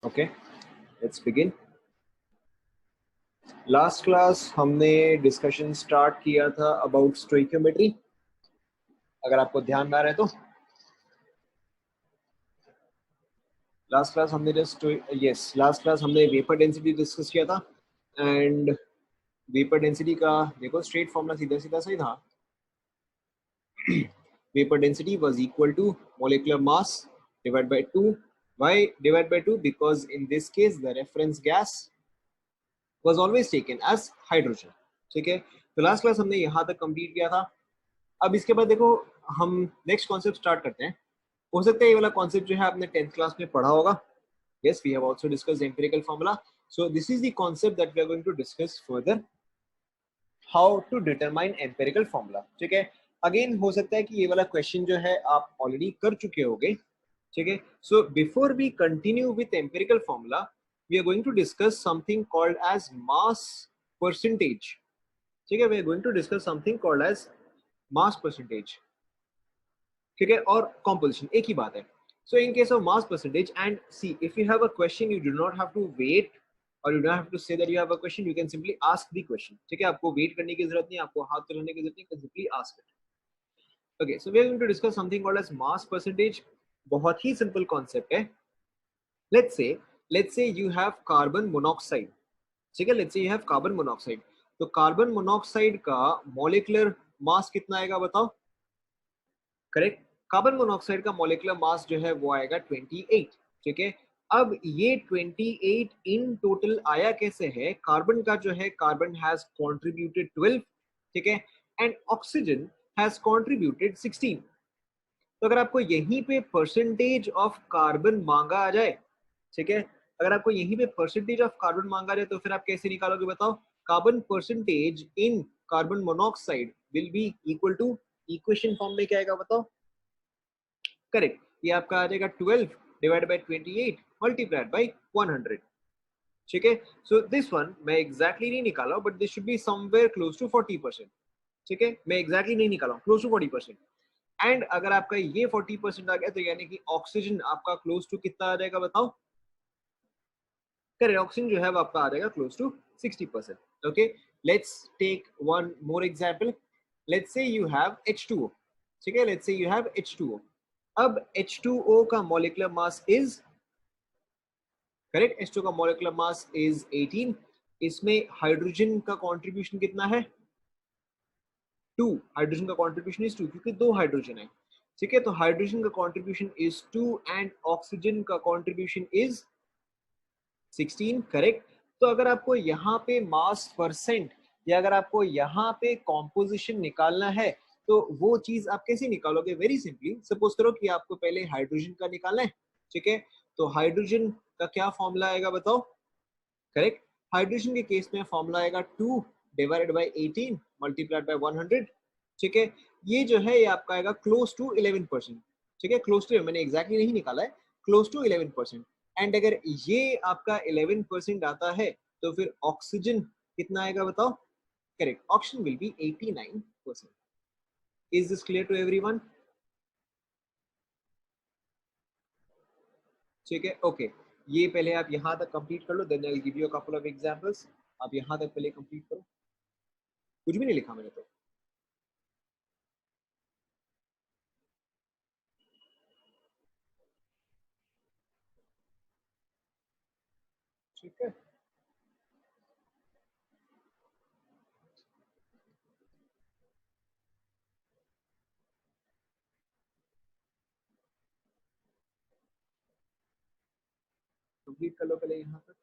Okay, let's begin. Last class हमने discussion start किया था अबाउट स्टोइकियोमेट्री, अगर आपको ध्यान में आ रहा है तो। लास्ट क्लास हमने लास्ट क्लास हमने वेपर डेंसिटी डिस्कस किया था। एंड वेपर डेंसिटी का देखो स्ट्रेट फॉर्मूला सीधा सीधा सही था। Vapour density was equal to molecular mass divide by 2। Why divide by 2? Because in this case the reference gas was always taken as hydrogen। ठीक है, तो लास्ट क्लास हमने यहाँ तक कंप्लीट किया था। अब इसके बाद देखो हम नेक्स्ट कॉन्सेप्ट स्टार्ट करते हैं। हो सकता है ये वाला कॉन्सेप्ट जो है आपने 10th क्लास में पढ़ा होगा। yes, we have also discussed the empirical formula, so this is the concept that we are going to discuss further, how to determine empirical formula। ठीक है, अगेन हो सकता है कि ये वाला क्वेश्चन जो है आप ऑलरेडी कर चुके होगे। ठीक है, so before we continue with empirical formula we are going to discuss something called as mass percentage. ठीक है, we are going to discuss something called as mass percentage. ठीक है, और कॉम्पोजिशन एक ही बात है। So in case of mass percentage and see, if you have a question you do not have to wait और you don't have to say that you have a question, you can simply ask the question. ठीक है, आपको wait करने की जरूरत नहीं, आपको हाथ चलाने की जरूरत नहीं, can simply ask it. Okay, so we are going to discuss something called as mass percentage. बहुत ही सिंपल कॉन्सेप्ट है। let's say you have carbon monoxide। ठीक है, let's say you have carbon monoxide। तो कार्बन मोनोऑक्साइड का molecular mass कितना आएगा बताओ? करेक्ट, कार्बन मोनोऑक्साइड का मॉलिक्यूलर मास जो है वो आएगा 28। ठीक है, अब ये 28 इन टोटल आया कैसे है? कार्बन का जो है, कार्बन हैज कंट्रीब्यूटेड 12। ठीक है, एंड ऑक्सीजन हैज कंट्रीब्यूटेड 16। तो अगर आपको यहीं पे परसेंटेज ऑफ कार्बन मांगा आ जाए, ठीक है, अगर आपको यहीं पे परसेंटेज ऑफ कार्बन मांगा जाए तो फिर आप कैसे निकालोगे बताओ? Carbon percentage in carbon monoxide will be equal to, equation form में क्या आएगा बताओ? करेक्ट, ये आपका आ जाएगा 12 डिवाइड बाय 28 मल्टीप्लाइड बाय 100। ठीक है, सो दिस वन मैं एग्जैक्टली नहीं निकाला but this should be somewhere close to 40%। ठीक है, मैं एग्जैक्टली नहीं निकाला, क्लोज टू 40%। एंड अगर आपका ये 40% आ गया तो यानी कि ऑक्सीजन आपका क्लोज टू कितना आ जाएगा बताओ? करेक्ट, ऑक्सीजन जो है वो आपका आ जाएगा close to 60%। Okay, let's take one more example. Let's say you have H2O। ठीक है, let's say you have H2O। अब H2O का molecular mass is, correct, H2O का मॉलिक्यूलर मास इज 18। इसमें हाइड्रोजन का कंट्रीब्यूशन कितना है? 2। हाइड्रोजन का कंट्रीब्यूशन इज 2 क्योंकि दो हाइड्रोजन है। ठीक है, तो हाइड्रोजन का कंट्रीब्यूशन इज 2 एंड ऑक्सीजन का कंट्रीब्यूशन इज 16। करेक्ट, तो अगर आपको यहाँ पे मास परसेंट या अगर आपको यहाँ पे कॉम्पोजिशन निकालना है तो वो चीज आप कैसे निकालोगे? वेरी सिंपली, सपोज करो कि आपको पहले हाइड्रोजन का निकालना है। ठीक है, तो हाइड्रोजन का क्या फॉर्मूला आएगा बताओ? करेक्ट, हाइड्रोजन के केस में फॉर्मूला आएगा 2 डिवाइडेड बाय 18 मल्टीप्लाइड बाय 100। ठीक है, ये जो है ये आपका आएगा क्लोज टू 11%। ठीक है, क्लोज टू, मैंने एग्जैक्टली नहीं निकाला है, क्लोज टू 11%। एंड अगर ये आपका 11% आता है तो फिर ऑक्सीजन कितना आएगा बताओ? Correct, oxygen will be 89%। Is this clear to everyone? ठीक है, ओके, ये पहले आप यहाँ तक कंप्लीट कर लो, then I will give you a couple of examples. आप यहाँ तक पहले कंप्लीट करो। कुछ भी नहीं लिखा मैंने तो। ठीक है, कंप्लीट कर लो पहले यहाँ तक।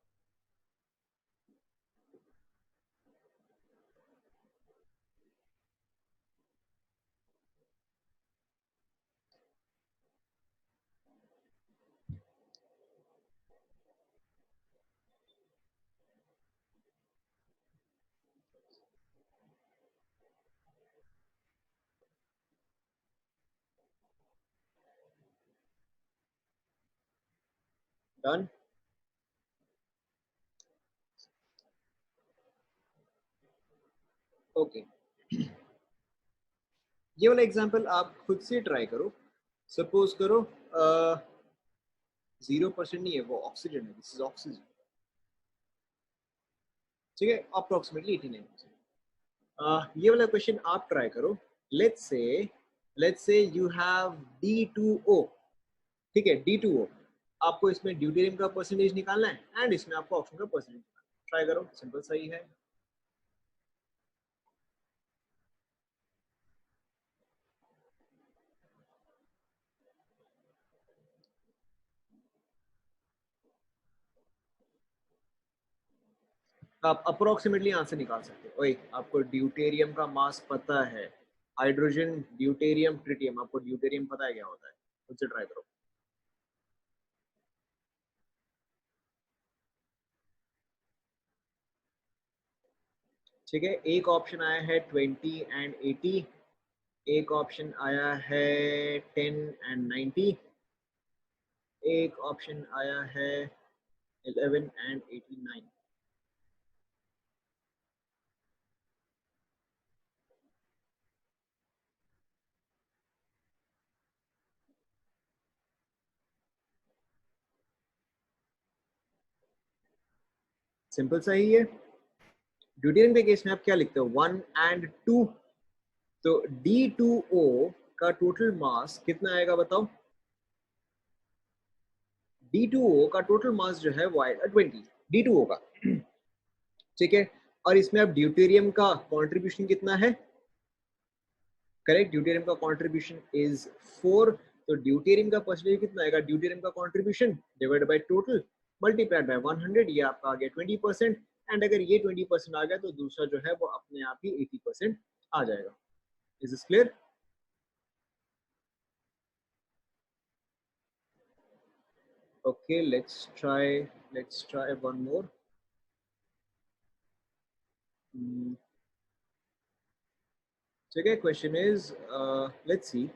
डन। ओके, ये वाला एग्जांपल आप खुद से ट्राई करो। सपोज करो 0% नहीं है, वो ऑक्सीजन है, दिस इज ऑक्सीजन, ठीक है, अप्रोक्सीमेटली 89%। ये वाला क्वेश्चन आप ट्राई करो। Let's say you have D2O, ठीक है, D2O, आपको इसमें ड्यूटेरियम का परसेंटेज निकालना है एंड इसमें आपको ऑक्सीजन का परसेंटेज निकालना है। ट्राई करो, सिंपल सही है। आप अप्रोक्सीमेटली आंसर निकाल सकते हो। ओए, आपको ड्यूटेरियम का मास पता है, हाइड्रोजन, ड्यूटेरियम, ट्रिटियम, आपको ड्यूटेरियम पता है क्या होता है, मुझसे ट्राई करो। ठीक है, एक ऑप्शन आया है 20 एंड 80, एक ऑप्शन आया है 10 एंड 90, एक ऑप्शन आया है 11 एंड 89। सिंपल सही है। ड्यूटेरियम के केस में आप क्या लिखते हो, 1 एंड 2, तो D2O का टोटल मास कितना आएगा बताओ। D2O का टोटल मास जो है वो आएगा 20, D2O का, ठीक है। और इसमें अब ड्यूटेरियम का कंट्रीब्यूशन कितना है, करेक्ट, ड्यूटेरियम का कंट्रीब्यूशन इज 4, तो ड्यूटेरियम का परसेंटेज कितना आएगा, ड्यूटेरियम का contribution divide by total multiplied by 100, ये आपका आ गया 20%। एंड अगर ये 20% आ गया तो दूसरा जो है वो अपने आप ही 80% आ जाएगा। Is this clear? Okay, let's try one more. ठीक है, question is, let's see,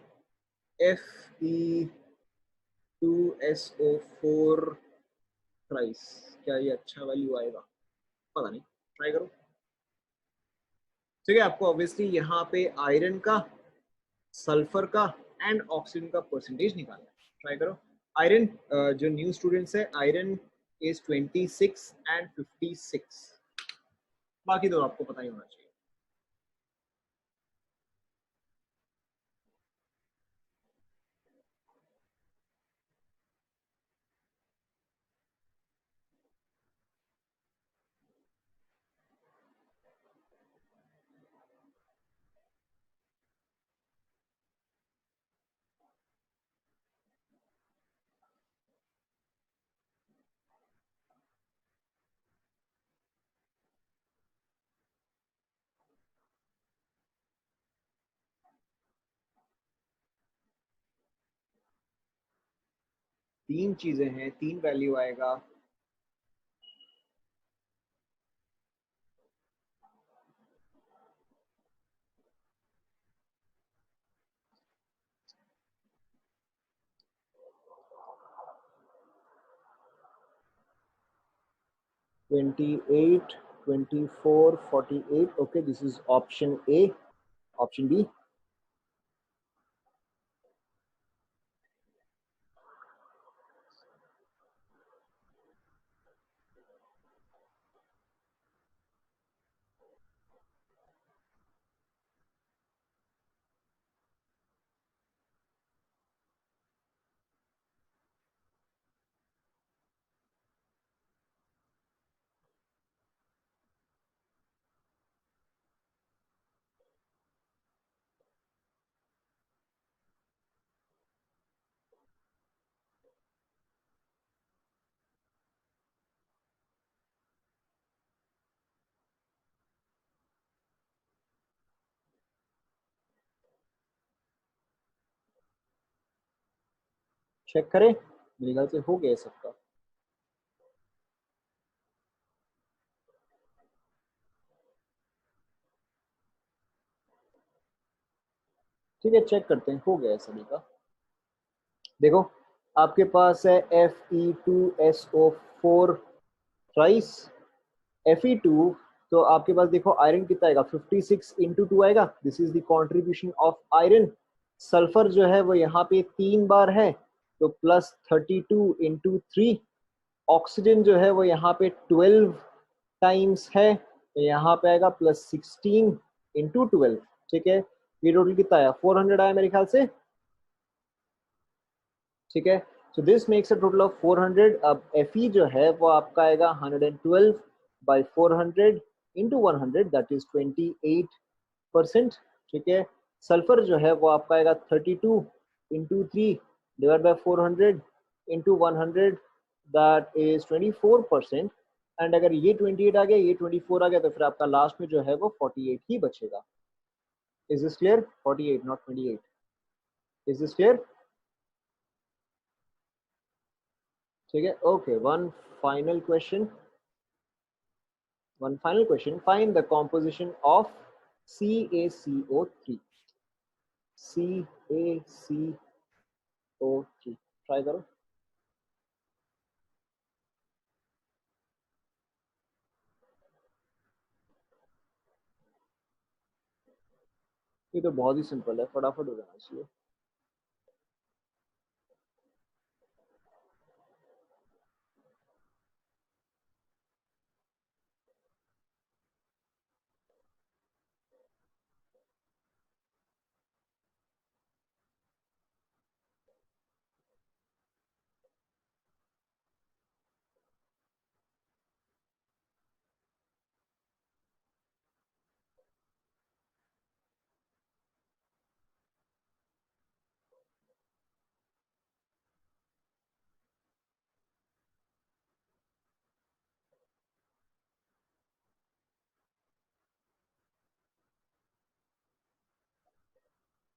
Fe2SO4 thrice, क्या ये अच्छा वैल्यू आएगा, पता नहीं, ट्राई करो। ठीक है, आपको ऑब्वियसली यहाँ पे आयरन का, सल्फर का एंड ऑक्सीजन का परसेंटेज निकालना है। ट्राई करो। आयरन, जो न्यू स्टूडेंट्स है, आयरन इज 26 एंड 56, बाकी तो आपको पता ही होना चाहिए। तीन चीजें हैं, तीन वैल्यू आएगा। (28, 24, 48). Okay, this is option A. Option B. Check करें, मेरे ख्याल से हो गया सबका। ठीक है, चेक करते हैं, हो गया सभी का। देखो, आपके पास है Fe2SO4 थ्राइस, Fe2, तो आपके पास देखो आयरन कितना आएगा, 56 इंटू 2 आएगा, this is the contribution of iron. Sulphur जो है वो यहाँ पे 3 बार है, तो +32 × 3। ऑक्सीजन जो है वो यहाँ पे 12 टाइम्स है, तो यहाँ पे आएगा +16 × 12। ठीक है, ये टोटल कितना आया, 400 आया मेरे ख्याल से। ठीक है, so this makes a total of 400। अब Fe जो है वो आपका आएगा 112/400 × 100, दैट इज 28%। ठीक है, सल्फर जो है वो आपका आएगा 32 × 3 / 400 × 100, दैट इज 24%। एंड अगर ये 28 आ गया, ये 24 आ गया, तो फिर आपका लास्ट में जो है वो 48 ही बचेगा। Is this clear? 48 not 28। Is this clear? ठीक है, okay. Final question one final question. Find the composition of CaCO3। CaCO3 try करो। ये तो बहुत ही सिंपल है, फटाफट हो जाना चाहिए।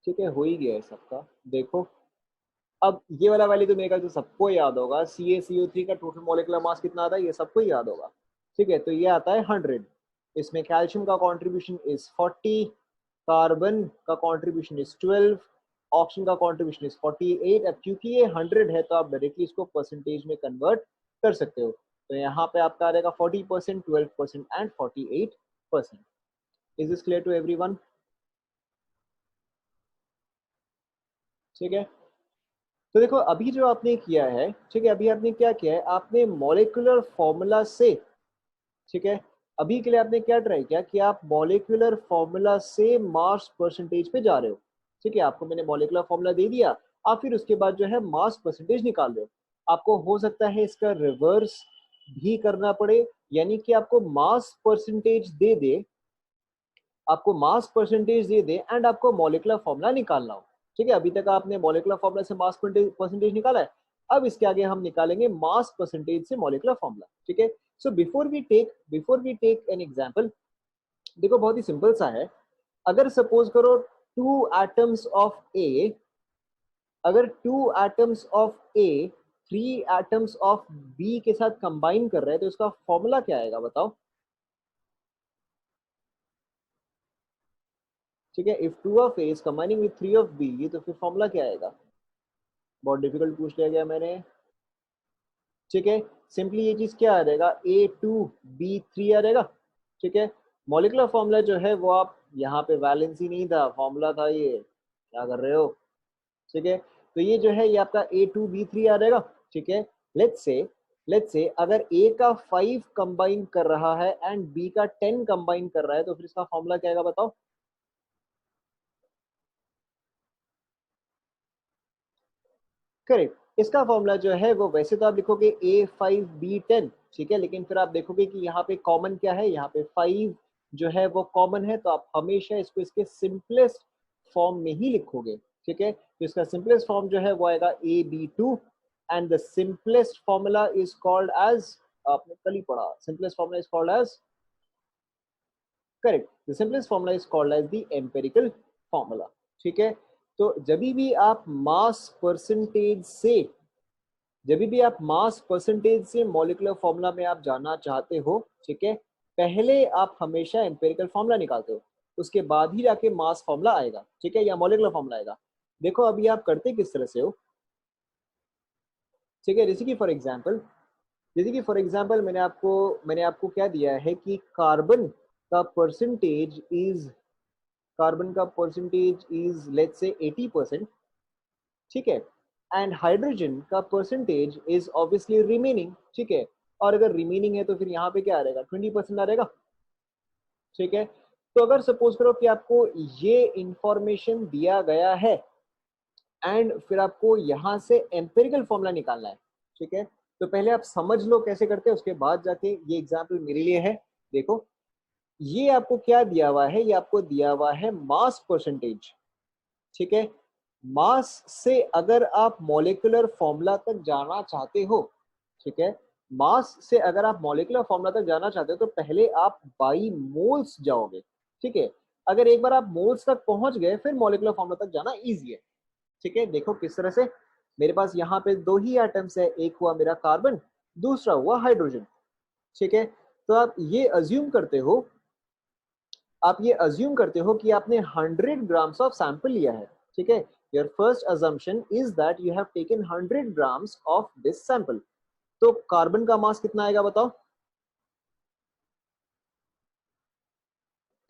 ठीक है, हो ही गया है सबका। देखो, अब ये वाला वैल्यू तो मेरे ख्याल से सबको याद होगा। CaCO3 का टोटल मॉलिक्यूलर मास कितना आता है, ये सबको ही याद होगा। ठीक है, तो ये आता है 100। इसमें कैल्शियम का कॉन्ट्रीब्यूशन इज 40, कार्बन का कॉन्ट्रीब्यूशन इज 12, ऑक्सीजन का कॉन्ट्रीब्यूशन इज 48। अब क्योंकि ये 100 है तो आप डायरेक्टली इसको परसेंटेज में कन्वर्ट कर सकते हो। तो यहाँ पे आपका आ जाएगा 40%, 12% and 48%। Is this clear to everyone? ठीक है, तो देखो अभी जो आपने किया है, ठीक है, अभी आपने क्या किया है, आपने मॉलिक्यूलर फॉर्मूला से, ठीक है, अभी के लिए आपने क्या ट्राई किया कि आप मॉलिक्यूलर फॉर्मूला से मास परसेंटेज पे जा रहे हो। ठीक है, आपको मैंने मॉलिक्यूलर फॉर्मूला दे दिया, आप फिर उसके बाद जो है मास परसेंटेज निकाल रहे हो। आपको हो सकता है इसका रिवर्स भी करना पड़े, यानी कि आपको मास परसेंटेज दे दे, आपको mass percentage they they and आपको मॉलिक्यूलर फॉर्मूला निकालना हो। ठीक है, अभी तक आपने मॉलिक्यूलर फॉर्मूला से मास परसेंटेज निकाला है, अब इसके आगे हम निकालेंगे मास परसेंटेज से मॉलिक्यूलर फॉर्मूला। ठीक है, so before we take an example, देखो बहुत ही सिंपल सा है। अगर सपोज करो टू एटम्स ऑफ ए, अगर two atoms of A 3 atoms of B के साथ कंबाइन कर रहे हैं, तो इसका फॉर्मूला क्या आएगा बताओ। ठीक है, if 2 of A is combining with 3 of B, तो फिर फॉर्मूला क्या आएगा। बहुत डिफिकल्ट पूछ लिया गया मैंने। ठीक है, सिंपली ये चीज क्या आ जाएगा, A2B3 आ जाएगा। ठीक है, मॉलिक्यूलर फॉर्मूला जो है वो आप यहाँ पे वैलेंसी नहीं था, फॉर्मूला था ये, क्या कर रहे हो। ठीक है, तो ये जो है ये आपका A2B3 आ जाएगा। ठीक है, लेट्स से अगर A का 5 कंबाइन कर रहा है एंड B का 10 कंबाइन कर रहा है, तो फिर इसका फॉर्मूला क्या आएगा बताओ। करेक्ट, इसका फॉर्मूला जो है वो वैसे तो आप लिखोगे A5B10। ठीक है, लेकिन फिर आप देखोगे कि यहाँ पे कॉमन क्या है, यहाँ पे 5 जो है वो कॉमन है, तो आप हमेशा इसको इसके सिंपलेस्ट फॉर्म में ही लिखोगे। ठीक है, तो इसका सिंपलेस्ट फॉर्म जो है वो आएगा AB2 and the simplest formula is called as, आपने कल ही पढ़ा, simplest formula is called as, correct, the simplest formula is called as the empirical formula. ठीक है, तो जब भी आप मास परसेंटेज से, जब भी आप मास परसेंटेज से मॉलिक्यूलर फॉर्मूला में आप जानना चाहते हो, ठीक है, पहले आप हमेशा एम्पिरिकल फॉर्मूला निकालते हो, उसके बाद ही जाके मास फॉर्मूला आएगा। ठीक है, या मॉलिक्यूलर फॉर्मूला आएगा। देखो अभी आप करते किस तरह से हो। ठीक है, जैसे कि फॉर एग्जांपल मैंने आपको क्या दिया है कि कार्बन का परसेंटेज इज लेट्स से 80%। ठीक है, एंड हाइड्रोजन का परसेंटेज इज ऑब्वियसली रिमेनिंग, ठीक है। और अगर रिमेनिंग है तो फिर यहाँ पे क्या आ रहेगा, 20% आ रहेगा, ठीक है। तो अगर सपोज करो कि आपको ये इंफॉर्मेशन दिया गया है एंड फिर आपको यहाँ से एम्पिरिकल फॉर्मूला निकालना है, ठीक है। तो पहले आप समझ लो कैसे करते हैं, उसके बाद जाके ये एग्जाम्पल मेरे लिए है। देखो ये आपको क्या दिया हुआ है, ये आपको दिया हुआ है मास परसेंटेज, ठीक है। मास से अगर आप मॉलिक्यूलर फॉर्मूला तक जाना चाहते हो, ठीक है, मास से अगर आप मॉलिक्यूलर फॉर्मूला तक जाना चाहते हो तो पहले आप बाई मोल्स जाओगे, ठीक है। अगर एक बार आप मोल्स तक पहुंच गए फिर मॉलिक्यूलर फॉर्मूला तक जाना इजी है, ठीक है। देखो किस तरह से, मेरे पास यहाँ पे दो ही एटम्स है, एक हुआ मेरा कार्बन, दूसरा हुआ हाइड्रोजन, ठीक है। तो आप ये अज्यूम करते हो कि आपने 100 ग्राम्स ऑफ सैंपल लिया है, ठीक है। Your first assumption is that you have taken 100 grams of this sample. तो कार्बन का मास कितना आएगा बताओ,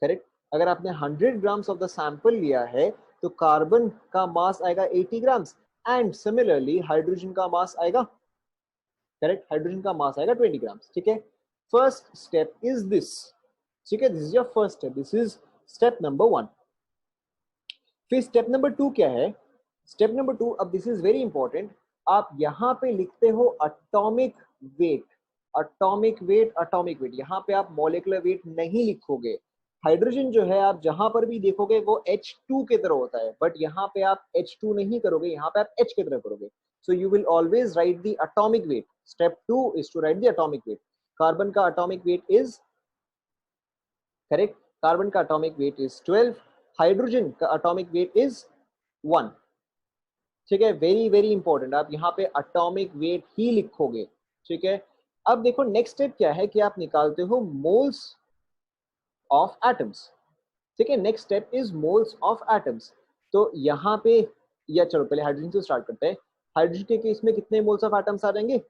करेक्ट। अगर आपने 100 ग्राम्स ऑफ द सैंपल लिया है तो कार्बन का मास आएगा 80 ग्राम्स एंड सिमिलरली हाइड्रोजन का मास आएगा, करेक्ट, हाइड्रोजन का मास आएगा 20 ग्राम्स, ठीक है। फर्स्ट स्टेप इज दिस, ठीक है, this is your first step, this is step number 1। फिर स्टेप नंबर 2 क्या है, स्टेप नंबर 2, अब दिस इज वेरी इंपॉर्टेंट, आप यहां पे लिखते हो atomic wait, atomic wait, atomic wait, यहां पे आप मॉलिक्यूलर वेट नहीं लिखोगे। हाइड्रोजन जो है आप जहां पर भी देखोगे वो H2 की तरह होता है, बट यहाँ पे आप H2 नहीं करोगे, यहाँ पे आप H की तरह करोगे। So you will always write the atomic weight. Step 2 is to write the atomic weight. Carbon का atomic weight is, correct, carbon का अटोमिक वेट इज 12, हाइड्रोजन का अटोमिक वेट इज 1, ठीक है। वेरी वेरी इंपॉर्टेंट, आप यहाँ पे atomic wait ही लिखोगे, ठीक है। अब देखो नेक्स्ट स्टेप क्या है कि आप निकालते हो मोल्स ऑफ एटम्स, ठीक है। Next step is moles of atoms. तो यहाँ पे, या चलो पहले हाइड्रोजन से स्टार्ट करते हैं। हाइड्रोजन के केस में कितने मोल्स ऑफ एटम्स आ जाएंगे,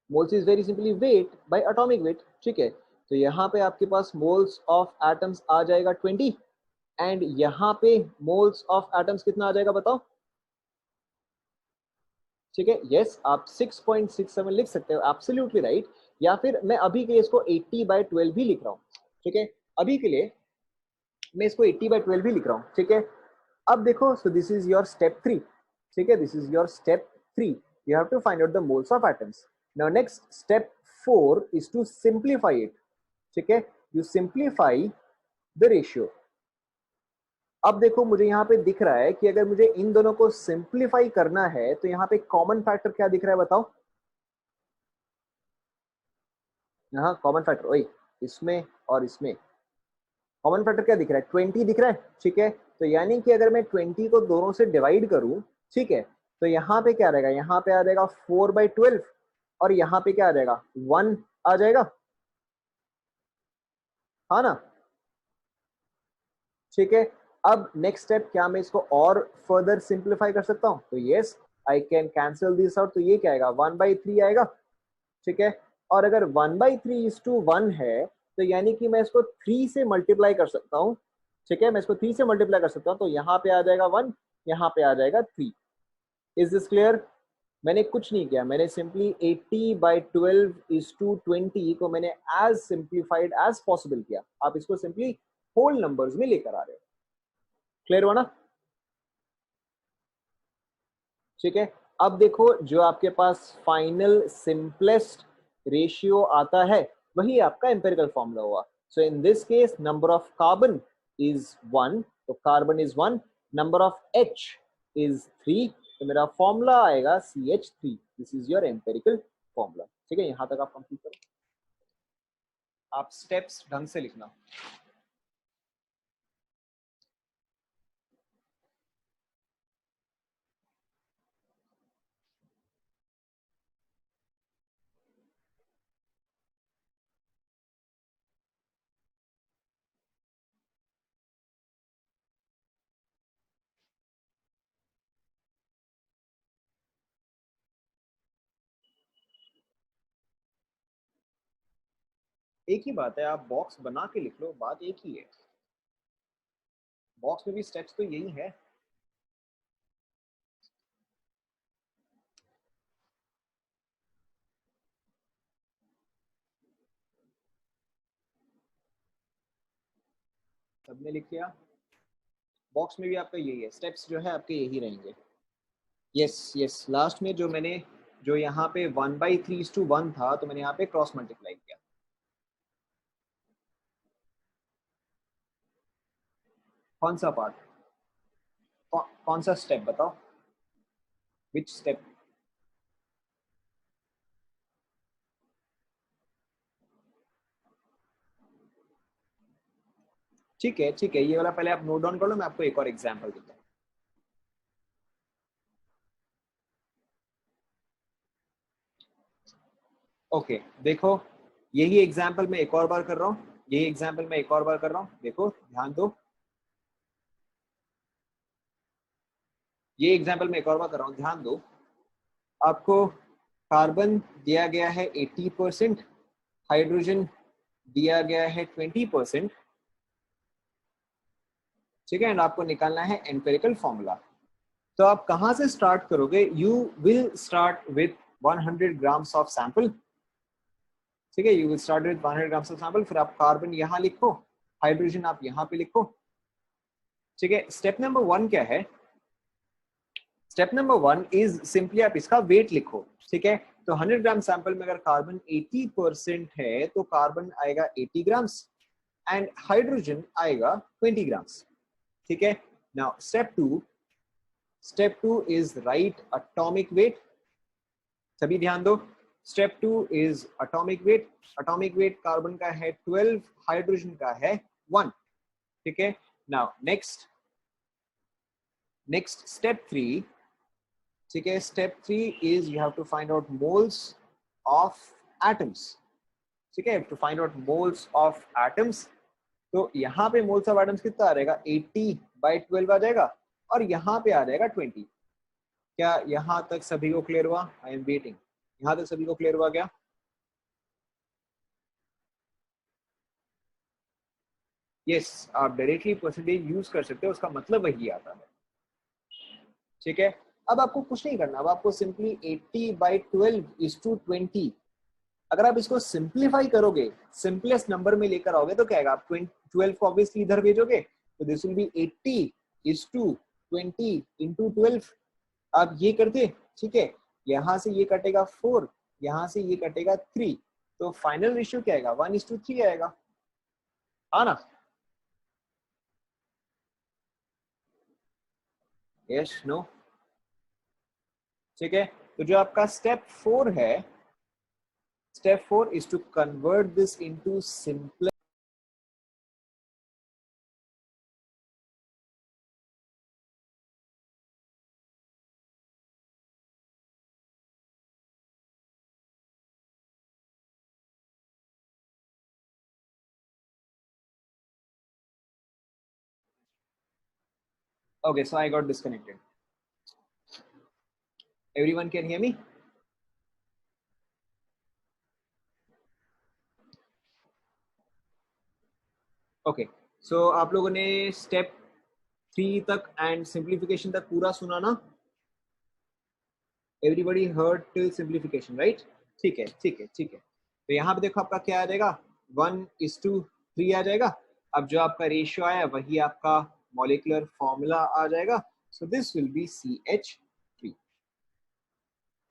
moles is very simply weight by atomic weight, ठीक है। तो यहाँ पे आपके पास मोल्स ऑफ एटम्स आ जाएगा 20 एंड यहाँ पे मोल्स ऑफ एटम्स कितना आ जाएगा बताओ, ठीक है। यस, आप 6.67 लिख सकते हो, एब्सोल्युटली राइट। या फिर मैं अभी के लिए इसको 80/12 भी लिख रहा हूँ, ठीक है। अभी के लिए मैं इसको 80/12 भी लिख रहा हूँ, ठीक है। अब देखो, so this is your step 3, ठीक है, this is your step 3। You have to find out the moles of atoms. Now next step 4 is to simplify it, ठीक है। You simplify the ratio. अब देखो मुझे यहाँ पे दिख रहा है कि अगर मुझे इन दोनों को सिंप्लीफाई करना है तो यहाँ पे कॉमन फैक्टर क्या दिख रहा है बताओ, यहाँ कॉमन फैक्टर वही, इसमें और इसमें कॉमन फैक्टर क्या दिख रहा है, 20 दिख रहा है, ठीक है। तो यानी कि अगर मैं 20 को दोनों से डिवाइड करूं, ठीक है, तो यहाँ पे क्या रहेगा, यहाँ पे आ जाएगा 4/12 और यहाँ पे क्या आ जाएगा 1 आ जाएगा, हाँ ना, ठीक है। अब नेक्स्ट स्टेप, क्या मैं इसको और फर्दर सिंप्लीफाई कर सकता हूँ, तो yes, I can cancel this out. तो ये क्या आएगा, 1/3 आएगा, ठीक है। और अगर 1/3:1 है तो यानी कि मैं इसको 3 से मल्टीप्लाई कर सकता हूँ, ठीक है, मैं इसको 3 से मल्टीप्लाई कर सकता हूँ। तो यहाँ पे आ जाएगा 1, यहाँ पे आ जाएगा 3। Is this clear? मैंने कुछ नहीं किया, मैंने सिंपली 80/12:20 को मैंने एज सिंप्लीफाइड एज पॉसिबल किया। आप इसको सिंपली होल नंबर्स में लेकर आ रहे हो। क्लियर हुआ ना? ठीक है। अब देखो जो आपके पास फाइनल सिंपलेस्ट रेशियो आता है वही आपका एम्पिरिकल फॉर्मूला हुआ। So in this case number of carbon is 1, तो carbon is 1, number of H is 3, तो मेरा फॉर्मूला आएगा CH3। This is your empirical formula, ठीक है। यहां तक आप कंप्लीट करो, आप स्टेप्स ढंग से लिखना। एक ही बात है, आप बॉक्स बना के लिख लो, बात एक ही है। बॉक्स में भी स्टेप्स तो यही है। सबने लिख लिया? बॉक्स में भी आपका यही है, स्टेप्स जो है आपके यही रहेंगे। यस यस, लास्ट में जो यहाँ पे 1/3:1 था, तो मैंने यहाँ पे क्रॉस मल्टीप्लाई किया। कौन सा पार्ट, कौन सा स्टेप बताओ, विच स्टेप? ठीक है ठीक है, ये वाला पहले आप नोट डाउन कर लो, मैं आपको एक और एग्जांपल देता हूँ। ओके देखो, यही एग्जांपल मैं एक और बार कर रहा हूँ, यही एग्जांपल मैं एक और बार कर रहा हूँ, देखो ध्यान दो, ये एग्जांपल मैं एक और बार कर रहा हूँ, ध्यान दो। आपको कार्बन दिया गया है 80%, हाइड्रोजन दिया गया है 20%, ठीक है, एंड आपको निकालना है एम्पिरिकल फॉर्मूला। तो आप कहां से स्टार्ट करोगे? You will start with 100 grams of sample, ठीक है, you will start with 100 grams of sample, फिर आप कार्बन यहाँ लिखो, हाइड्रोजन आप यहाँ पे लिखो, ठीक है। स्टेप नंबर 1 क्या है? स्टेप नंबर 1 इज सिंपली आप इसका वेट लिखो, ठीक है। तो 100 ग्राम सैंपल में अगर कार्बन 80% है तो कार्बन आएगा 80 ग्राम्स एंड हाइड्रोजन आएगा 20 ग्राम्स, ठीक है। Now step 2 is right atomic weight, सभी ध्यान दो। Step 2 is atomic weight, atomic weight carbon का है 12, हाइड्रोजन का है 1, ठीक है। नाउ नेक्स्ट स्टेप 3, ठीक है, step 3 is you have to find out moles of atoms, ठीक है, to find out moles of atoms. तो यहाँ पे मोल्स ऑफ एटम्स कितना आ जाएगा? 80/12 आ जाएगा, और यहाँ पे आ जाएगा 20। क्या यहाँ तक सभी को क्लियर हुआ? आई एम वेटिंग, यहाँ तक सभी को क्लियर हुआ क्या? यस, आप डायरेक्टली परसेंटेज यूज कर सकते हो, उसका मतलब वही आता है, ठीक है। अब आपको कुछ नहीं करना, अब आपको सिंपली 80/12:20, अगर आप इसको सिंप्लीफाई करोगे, सिंपलेस्ट नंबर में लेकर आओगे तो क्या आएगा? आप 12 को ऑब्वियसली इधर भेजोगे, तो दिस विल बी 80:20 आप ये करते, ठीक है, यहां से ये कटेगा 4, यहां से ये कटेगा 3, तो फाइनल रेशियो क्या आएगा? 1:3 आएगा, हाँ ना? Yes no? ठीक है, तो जो आपका स्टेप 4 है, step 4 is to convert this into simple. Okay, so I got disconnected. Everyone can hear me? Okay, so आप लोगों ने स्टेप 3 तक एंड सिंप्लीफिकेशन तक पूरा सुना ना? Everybody heard till simplification, right? ठीक है ठीक है ठीक है, तो यहाँ पे देखो आपका क्या आ जाएगा? 1:3 आ जाएगा। अब जो आपका रेशियो आया वही आपका मॉलिक्यूलर फॉर्मूला आ जाएगा, सो this will B CH3।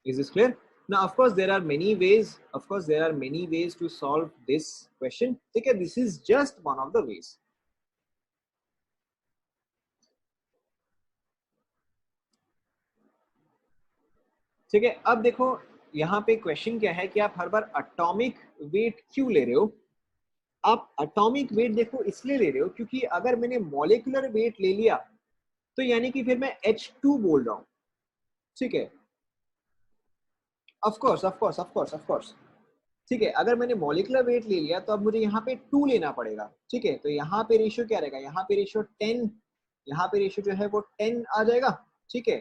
Is this clear? Now, of course, there are many ways. Of course, there are many ways to solve this question. Okay, this is just one of the ways. ठीक है, अब देखो यहाँ पे question क्या है कि आप हर बार एटॉमिक वेट क्यों ले रहे हो? आप एटॉमिक वेट देखो इसलिए ले रहे हो क्योंकि अगर मैंने मॉलिक्यूलर वेट ले लिया तो यानी कि फिर मैं H2 बोल रहा हूँ, ठीक है। Of course of course of course of course, ठीक है, अगर मैंने मॉलिक्यूलर वेट ले लिया तो अब मुझे यहाँ पे 2 लेना पड़ेगा, ठीक है। तो यहाँ पे रेशियो क्या रहेगा? यहाँ पे रेशियो 10, यहाँ पे रेशियो जो है वो 10 आ जाएगा, ठीक है।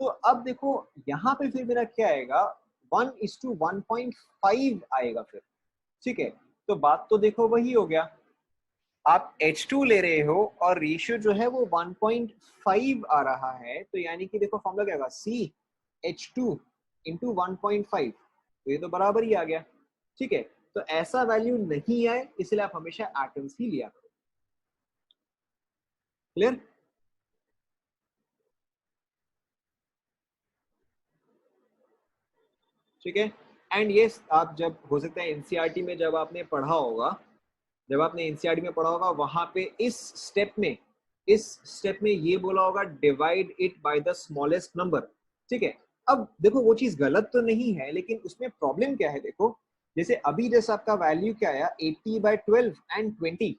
तो अब देखो यहाँ पे फिर मेरा क्या आएगा? 1:1.5 आएगा फिर, ठीक है। तो बात तो देखो वही हो गया, आप H2 ले रहे हो और रेशियो जो है वो 1.5 आ रहा है, तो यानी कि देखो फॉर्मूला क्या होगा? CH2 × 1.5, तो ये तो बराबर ही आ गया, ठीक है। तो ऐसा वैल्यू नहीं आए इसलिए आप हमेशा एटम्स ही लिया करो। क्लियर? ठीक है। एंड यस, आप जब हो सकता है एनसीईआरटी में जब आपने पढ़ा होगा, जब आपने एनसीईआरटी में पढ़ा होगा वहां पे इस स्टेप में ये बोला होगा divide it by the smallest number. ठीक है। अब देखो वो चीज गलत तो नहीं है, लेकिन उसमें प्रॉब्लम क्या है देखो, जैसे अभी जैसे आपका वैल्यू क्या आया 80/12 एंड 20।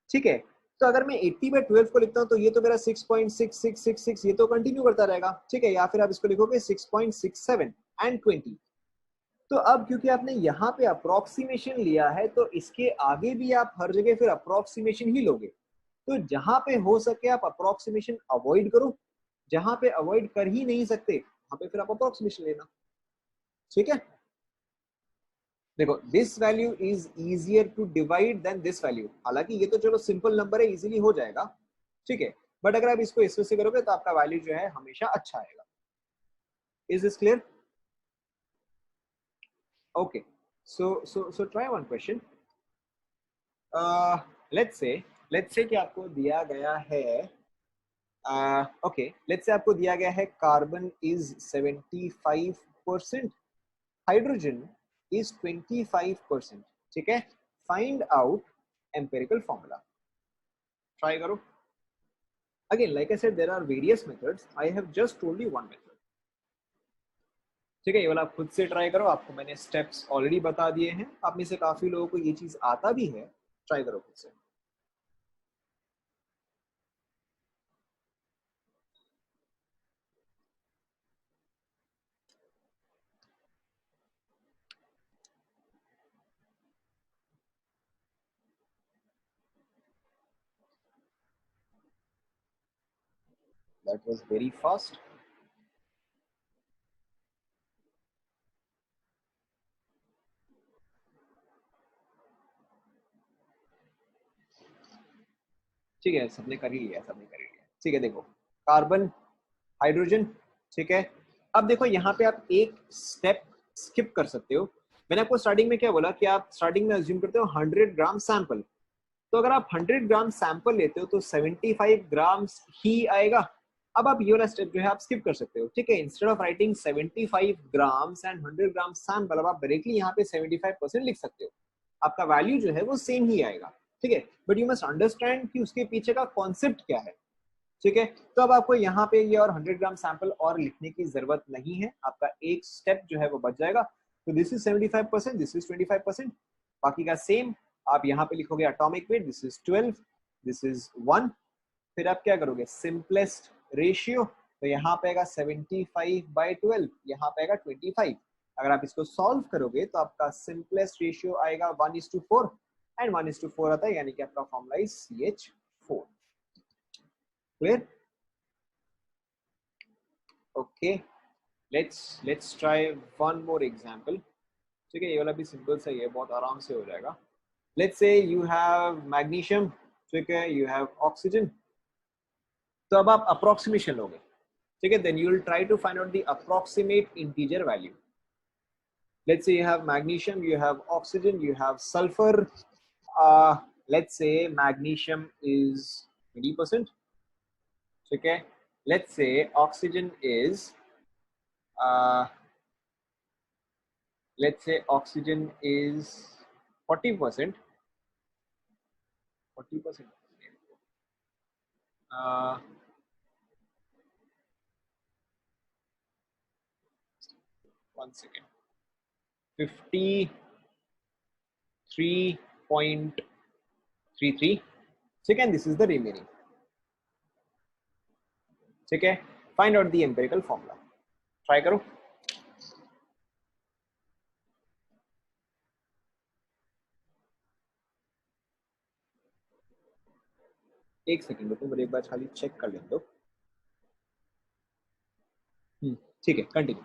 ठीक है। तो अगर मैं 80/12 को लिखता हूँ तो ये तो मेरा 6.6666, ये तो कंटिन्यू करता रहेगा। ठीक है। या फिर आप इसको लिखोगे 6.67 एंड 20। तो अब क्योंकि आपने यहाँ पे अप्रोक्सीमेशन लिया है तो इसके आगे भी आप हर जगह फिर अप्रोक्सीमेशन ही लोगे। तो जहां पे हो सके आप अप्रोक्सीमेशन अवॉइड करो, जहां पे अवॉइड कर ही नहीं सकते वहां पे फिर आप अप्रोक्सीमेशन लेना। ठीक है। देखो this value is easier to divide than this value, हालांकि ये तो चलो सिंपल नंबर है, इजीली हो जाएगा। ठीक है। बट अगर आप इसको इससे करोगे तो आपका वैल्यू जो है हमेशा अच्छा आएगा। Is this clear? Okay. So try one question. Let's say कि आपको दिया गया है, ओके लेट्स से आपको दिया गया है कार्बन इज 75%, हाइड्रोजन इज 25%। ठीक है। Find out empirical formula. Try करो। Again like I said there are various methods, I have just told you one method. ठीक है। ये वाला आप खुद से ट्राई करो, आपको मैंने स्टेप्स ऑलरेडी बता दिए हैं, आप में से काफी लोगों को ये चीज आता भी है। ट्राई करो खुद से। That was very fast. ठीक है, सबने कर ही लिया, सबने कर ही लिया। ठीक है। देखो कार्बन, हाइड्रोजन। ठीक है। अब देखो यहाँ पे आप एक स्टेप स्किप कर सकते हो। मैंने आपको स्टार्टिंग में क्या बोला कि आप स्टार्टिंग में अज्यूम करते हो 100 ग्राम सैंपल। तो अगर आप 100 ग्राम सैंपल लेते हो तो 75 ग्राम्स ही आएगा। अब आप ये वाला स्टेप जो है आप स्किप कर सकते हो। ठीक है। Instead of writing 75 grams and 100 gram sample, अब आप डायरेक्टली यहाँ पे 75% लिख सकते हो। आपका वैल्यू जो है वो सेम ही आएगा। ठीक है। बट यू मस्ट अंडरस्टैंड कि उसके पीछे का कॉन्सेप्ट क्या है। ठीक है। तो अब आपको यहाँ पे ये और 100 ग्राम सैंपल और लिखने की जरूरत नहीं है, आपका एक स्टेप जो है वो बच जाएगा। तो दिस इज 75%, दिस इज 25%, बाकी का सेम। आप यहाँ पे लिखोगे atomic weight, this is 12, this is 1। फिर आप क्या करोगे सिंपलेस्ट रेशियो, तो यहाँ पे आएगा 75/12, यहाँ पे आएगा 25। अगर आप इसको सॉल्व करोगे तो आपका सिंपलेस्ट रेशियो आएगा 1:4, एंड 1:4 आता है, यानी कि आपका formula is CH4। Clear? Okay. Let's try one more example. ठीक है। ये वाला भी सिंपल सा ही है, बहुत आराम से हो जाएगा। Let's say you have magnesium. ठीक है। You have oxygen. तो अब आप अप्रोक्सीमेशन लोगे। ठीक है। Then you will try to find out the approximate integer value. Let's say you have magnesium, you have oxygen, you have sulfur. Let's say magnesium is 20%. ठीक है। Let's say oxygen is uh, let's say oxygen is 40%. 40%. Uh, 1 second. 53.33. Second, this is the remaining. ठीक है। Find out the empirical formula. Try करो। एक second रुको, मुझे एक बार खाली चेक कर लेने दो। ठीक है, कंटिन्यू।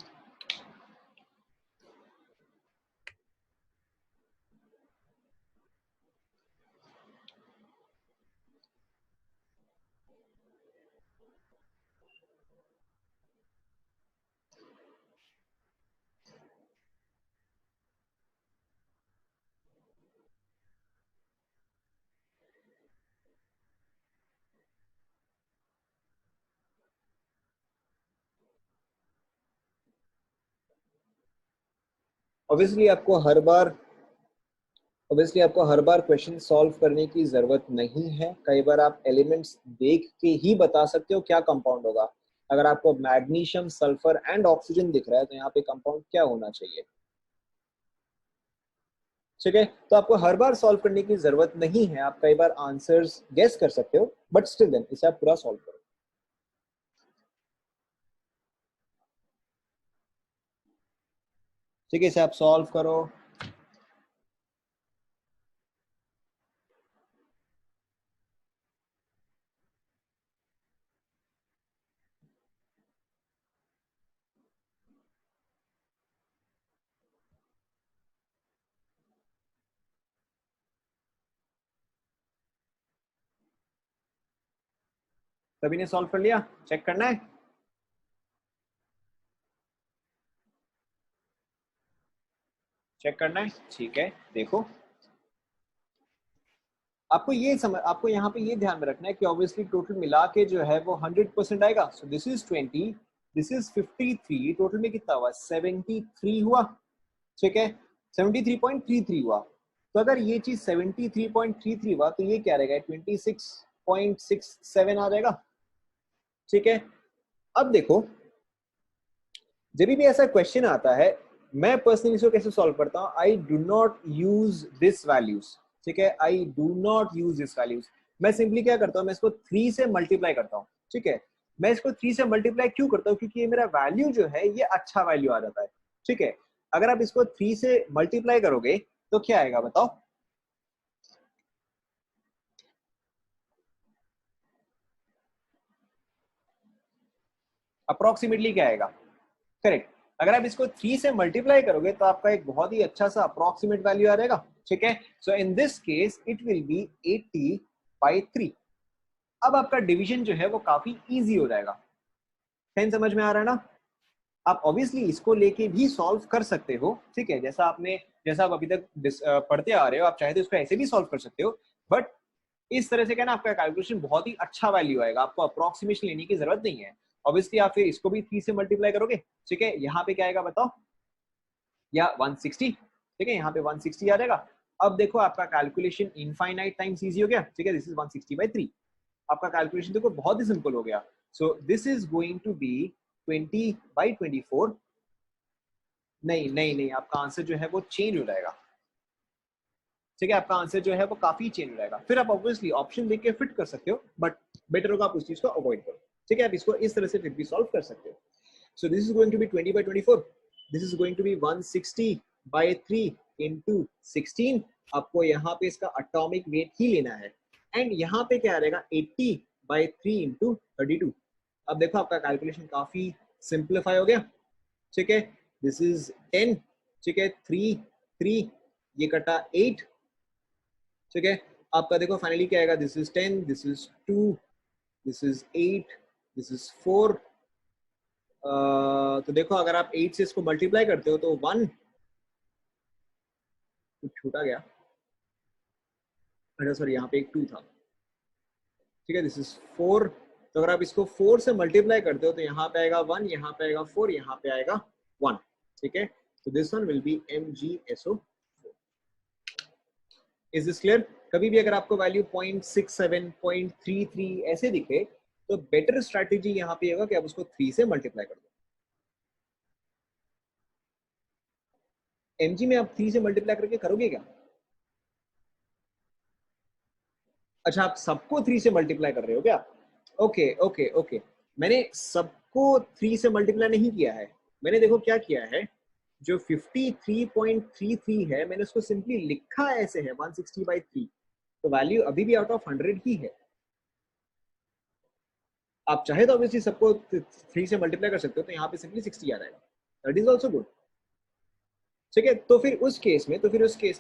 ऑब्वियसली आपको हर बार क्वेश्चन सॉल्व करने की जरूरत नहीं है। कई बार आप एलिमेंट्स देख के ही बता सकते हो क्या कंपाउंड होगा। अगर आपको मैग्नीशियम, सल्फर एंड ऑक्सीजन दिख रहा है तो यहाँ पे कंपाउंड क्या होना चाहिए। ठीक है, तो आपको हर बार सॉल्व करने की जरूरत नहीं है। आप कई बार आंसर्स गेस कर सकते हो, बट स्टिल देन इसे आप पूरा सॉल्व करो। ठीक है, इसे आप सॉल्व करो। सभी ने सॉल्व कर लिया? चेक करना है? चेक करना है, ठीक है। देखो, आपको यहाँ पे ये ध्यान में रखना है कि ऑब्वियसली टोटल मिला के जो है वो 100% आएगा। सो this is 20, this is 53, total में कितना हुआ? 73 हुआ। ठीक है, 73.33 हुआ। तो अगर ये चीज 73.33 हुआ तो ये क्या रहेगा? 26.67 आ जाएगा। ठीक है, अब देखो, जब भी ऐसा क्वेश्चन आता है, मैं पर्सनली इसको कैसे सॉल्व करता हूँ? I do not use this values. ठीक है, I do not use this values. मैं सिंपली क्या करता हूँ, मैं इसको 3 से मल्टीप्लाई करता हूँ। ठीक है, मैं इसको 3 से मल्टीप्लाई क्यों करता हूँ? क्योंकि ये मेरा वैल्यू जो है ये अच्छा वैल्यू आ जाता है। ठीक है, अगर आप इसको 3 से मल्टीप्लाई करोगे तो क्या आएगा बताओ? अप्रोक्सीमेटली क्या आएगा? करेक्ट। अगर आप इसको 3 से मल्टीप्लाई करोगे तो आपका एक बहुत ही अच्छा सा अप्रोक्सीमेट वैल्यू आ जाएगा। ठीक है, so in this case it will be 80/3। अब आपका डिवीजन जो है वो काफी इजी हो जाएगा। सेंस समझ में आ रहा है ना? आप ऑब्वियसली इसको लेके भी सॉल्व कर सकते हो। ठीक है, जैसा आप अभी तक पढ़ते आ रहे हो, आप चाहे तो इसको ऐसे भी सॉल्व कर सकते हो। बट इस तरह से क्या ना, आपका कैलकुलेशन बहुत ही अच्छा वैल्यू आएगा। आपको अप्रोक्सीमेशन लेने की जरूरत नहीं है। ऑब्वियसली आप फिर इसको भी 3 से मल्टीप्लाई करोगे। ठीक है, यहाँ पे क्या आएगा बताओ? या 160। ठीक है, यहाँ पे 160 आ जाएगा। अब देखो, आपका कैलकुलेशन इनफाइनाइट टाइम्स इजी हो गया। ठीक है, दिस इज 160/3। आपका कैलकुलेशन देखो बहुत ही सिंपल हो गया। So this is going to be 20/24। नहीं नहीं नहीं, आपका आंसर जो है वो चेंज हो जाएगा। ठीक है, आपका आंसर जो है वो काफी चेंज हो जाएगा। फिर आप ऑब्वियसली ऑप्शन देख के फिट कर सकते हो, बट बेटर होगा आप उस चीज को अवॉइड करो। ठीक है, आप इसको इस तरह से फिर भी सॉल्व कर सकते हो। So this is going to be 20/24। This is going to be 160/3 into 16। आपको यहाँ पे इसका अटोमिक वेट ही लेना है। एंड यहाँ पे क्या रहेगा? 80/3 इंटू 32। अब देखो, आपका कैलकुलेशन काफी सिंप्लीफाई हो गया। ठीक है, दिस इज 10। ठीक है, 3 3, ये कटा 8। ठीक है, आपका देखो फाइनली क्या आएगा? This is 10, this is 2, this is 8, this is 4। तो देखो, अगर आप 8 से इसको मल्टीप्लाई करते हो तो 1 कुछ छूटा गया। अच्छा सॉरी, यहाँ पे एक 2 था। ठीक है, दिस इज 4। तो अगर आप इसको 4 से मल्टीप्लाई करते हो तो यहाँ पे आएगा 1, यहाँ पे आएगा 4, यहाँ पे आएगा 1। ठीक है, तो this one will be MgSO। Is this clear? कभी भी अगर आपको वैल्यू 0.67, 0.33 ऐसे दिखे तो बेटर स्ट्रैटेजी यहाँ पे होगा कि आप उसको 3 से मल्टीप्लाई कर दो। mg में आप 3 से मल्टीप्लाई करके करोगे क्या? अच्छा, आप सबको 3 से मल्टीप्लाई कर रहे हो क्या? ओके ओके ओके, मैंने सबको 3 से मल्टीप्लाई नहीं किया है। मैंने देखो क्या किया है, जो 53.33 है मैंने उसको सिंपली लिखा ऐसे है 160/3। तो वैल्यू अभी भी आउट ऑफ 100 ही है। आप चाहे तो ऑब्वियसली सबको 3 से मल्टीप्लाई कर सकते हो, तो यहाँ पे सिंपली 60 आ जाएगा। That is also good. ठीक है, तो फिर उस केस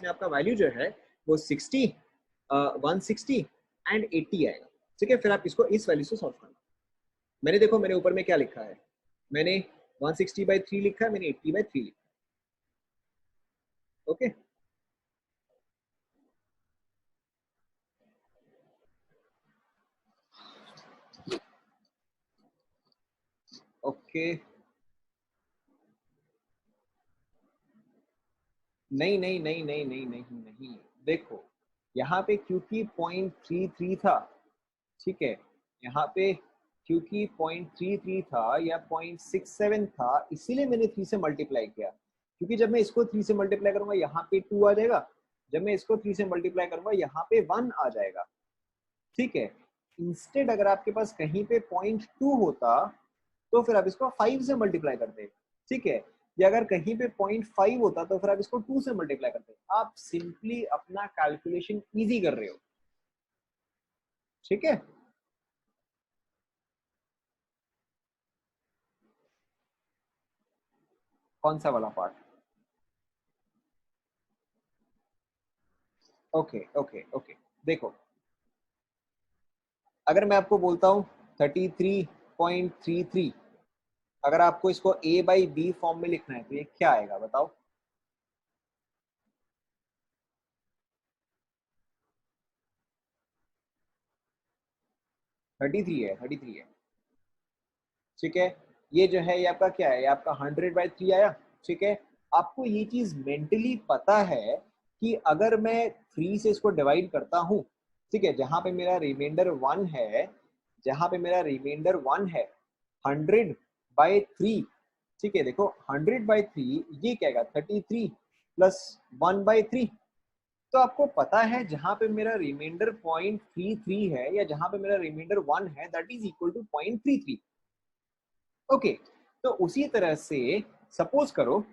में आपका वैल्यू जो है वो 60, 160 एंड 80 आएगा। ठीक है, फिर आप इसको इस वैल्यू से सॉल्व करना। मैंने देखो, मैंने ऊपर में क्या लिखा है, मैंने 160/3 लिखा है, मैंने 80/3 लिखा है। ओके, ओके, नहीं नहीं नहीं नहीं नहीं नहीं नहीं, देखो यहाँ पे क्योंकि 0.33 था, ठीक है, यहाँ पे क्योंकि 0.33 था या 0.67 था, इसीलिए मैंने 3 से मल्टीप्लाई किया, क्योंकि जब मैं इसको 3 से मल्टीप्लाई करूंगा यहाँ पे 2 आ जाएगा, जब मैं इसको 3 से मल्टीप्लाई करूंगा यहाँ पे 1 आ जाएगा, ठीक है। इंस्टेड अगर आपके पास कहीं पे 0.2 होता तो फिर आप इसको 5 से मल्टीप्लाई करते, ठीक है, या अगर कहीं पे 0.5 होता तो फिर आप इसको 2 से मल्टीप्लाई करते। आप सिंपली अपना कैलकुलेशन इजी कर रहे हो, ठीक है। कौन सा वाला पार्ट? ओके ओके ओके, देखो अगर मैं आपको बोलता हूँ 33.33, अगर आपको इसको a बाई बी फॉर्म में लिखना है तो ये क्या आएगा बताओ? 33 है, 33 है, ठीक है। ये जो है ये आपका क्या है, ये आपका 100/3 आया, ठीक है। आपको ये चीज मेंटली पता है कि अगर मैं 3 से इसको डिवाइड करता हूँ, ठीक है, जहां पे मेरा रिमाइंडर 1 है, जहां पे मेरा रिमाइंडर 1 है, 100/3, ठीक है, देखो 100/3 ये क्या आएगा, 33 प्लस 1/3। तो आपको पता है जहां पे मेरा रिमाइंडर 0.33 है या जहां पे मेरा रिमाइंडर 1 है, that is equal to 0.33। Okay, तो उसी तरह से सपोज करो,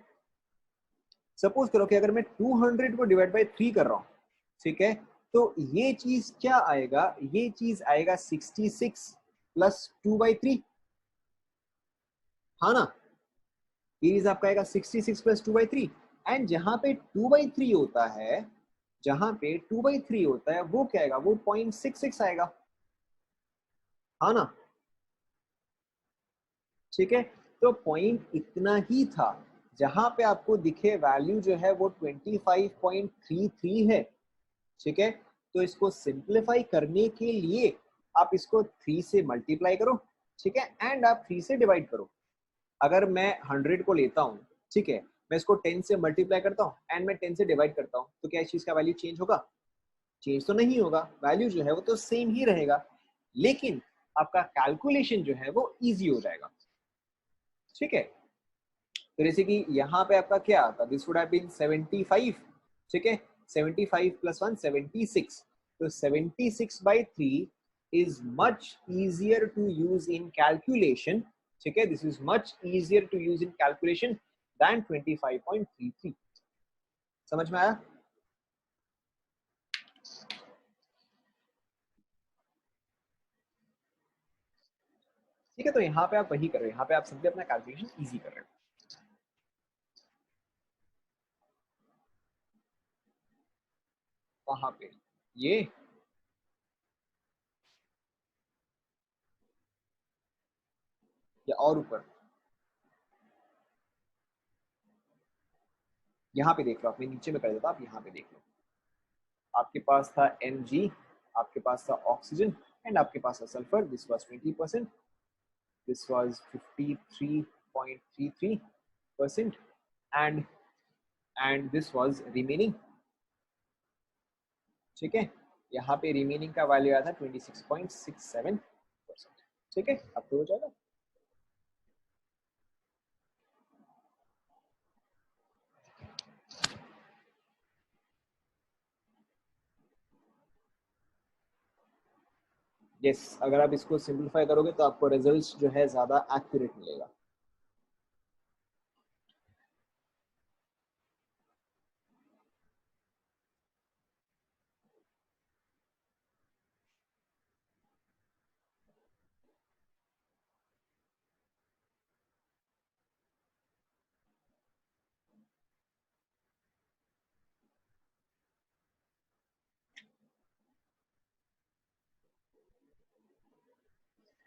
सपोज करो कि अगर मैं 200 को डिवाइड बाई 3 कर रहा हूं, ठीक है, तो ये चीज क्या आएगा, ये चीज आएगा 66 प्लस 2/3, हाँ ना, ये चीज आपका आएगा 66 प्लस 2/3। एंड जहां पे 2/3 होता है, जहां पे 2/3 होता है वो क्या आएगा, वो 0.66 आएगा, हाँ ना, ठीक है। तो पॉइंट इतना ही था, जहां पे आपको दिखे वैल्यू जो है वो 25.33 है, ठीक है। तो इसको सिंप्लीफाई करने के लिए आप इसको 3 से मल्टीप्लाई करो, ठीक है, एंड आप 3 से डिवाइड करो। अगर मैं 100 को लेता हूँ, ठीक है, मैं इसको 10 से मल्टीप्लाई करता हूँ एंड मैं 10 से डिवाइड करता हूँ, तो क्या इस चीज का वैल्यू चेंज होगा? चेंज तो नहीं होगा, वैल्यू जो है वो तो सेम ही रहेगा, लेकिन आपका कैलकुलेशन जो है वो इजी हो जाएगा, ठीक है। तो जैसे कि यहाँ पे आपका क्या आता, दिस वुड हैव बीन 75, ठीक है, 75 प्लस 1 76, तो 76/3 is much easier to use in calculation, ठीक है, this is much easier to use in calculation than 25.33। समझ में आया? ठीक है, तो यहाँ पे आप वही कर रहे हो, यहाँ पे आप सिंपली अपना कैलकुलेशन इजी कर रहे हो। वहां पे ये या और ऊपर, यहाँ पे देख लो, आप मैं नीचे में कर देता, आप यहाँ पे देख लो, आपके पास था Mg, आपके पास था ऑक्सीजन एंड आपके पास था sulphur, this was 20%, this was 53.33% and this was remaining, ठीक है। यहाँ पे रिमेनिंग का वैल्यू आया था 26.67%, ठीक है, अब तो हो जाएगा। यस, अगर आप इसको सिंप्लीफाई करोगे तो आपको रिजल्ट जो है ज्यादा एक्यूरेट मिलेगा।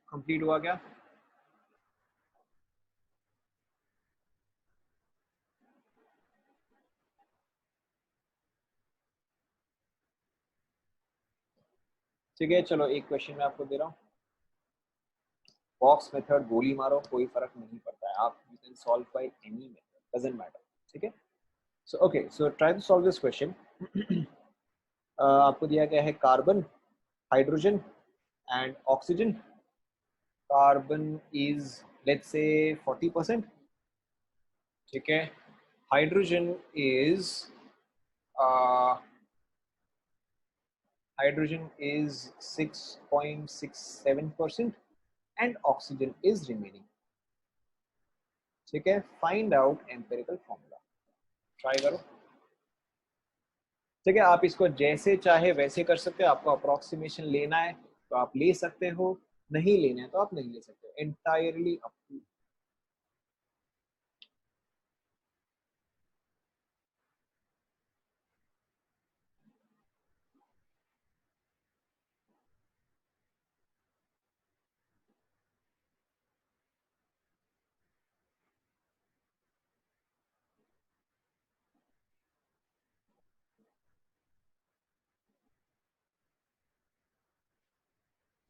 कंप्लीट हुआ क्या? ठीक है, चलो एक क्वेश्चन मैं आपको दे रहा हूँ, बॉक्स मेथड, गोली मारो, कोई फर्क नहीं पड़ता है, आप you can solve by any method, doesn't matter, ठीक है। So okay, so try to solve this question. आपको दिया गया है carbon, hydrogen and oxygen. Carbon is let's say 40%. ठीक है. Hydrogen is hydrogen is 6.67% and oxygen is remaining. ठीक है. Find out empirical formula. Try करो. ठीक है. आप इसको जैसे चाहे वैसे कर सकते हो. आपको अप्रोक्सीमेशन लेना है तो आप ले सकते हो, नहीं लेना है तो आप नहीं ले सकते. Entirely up to.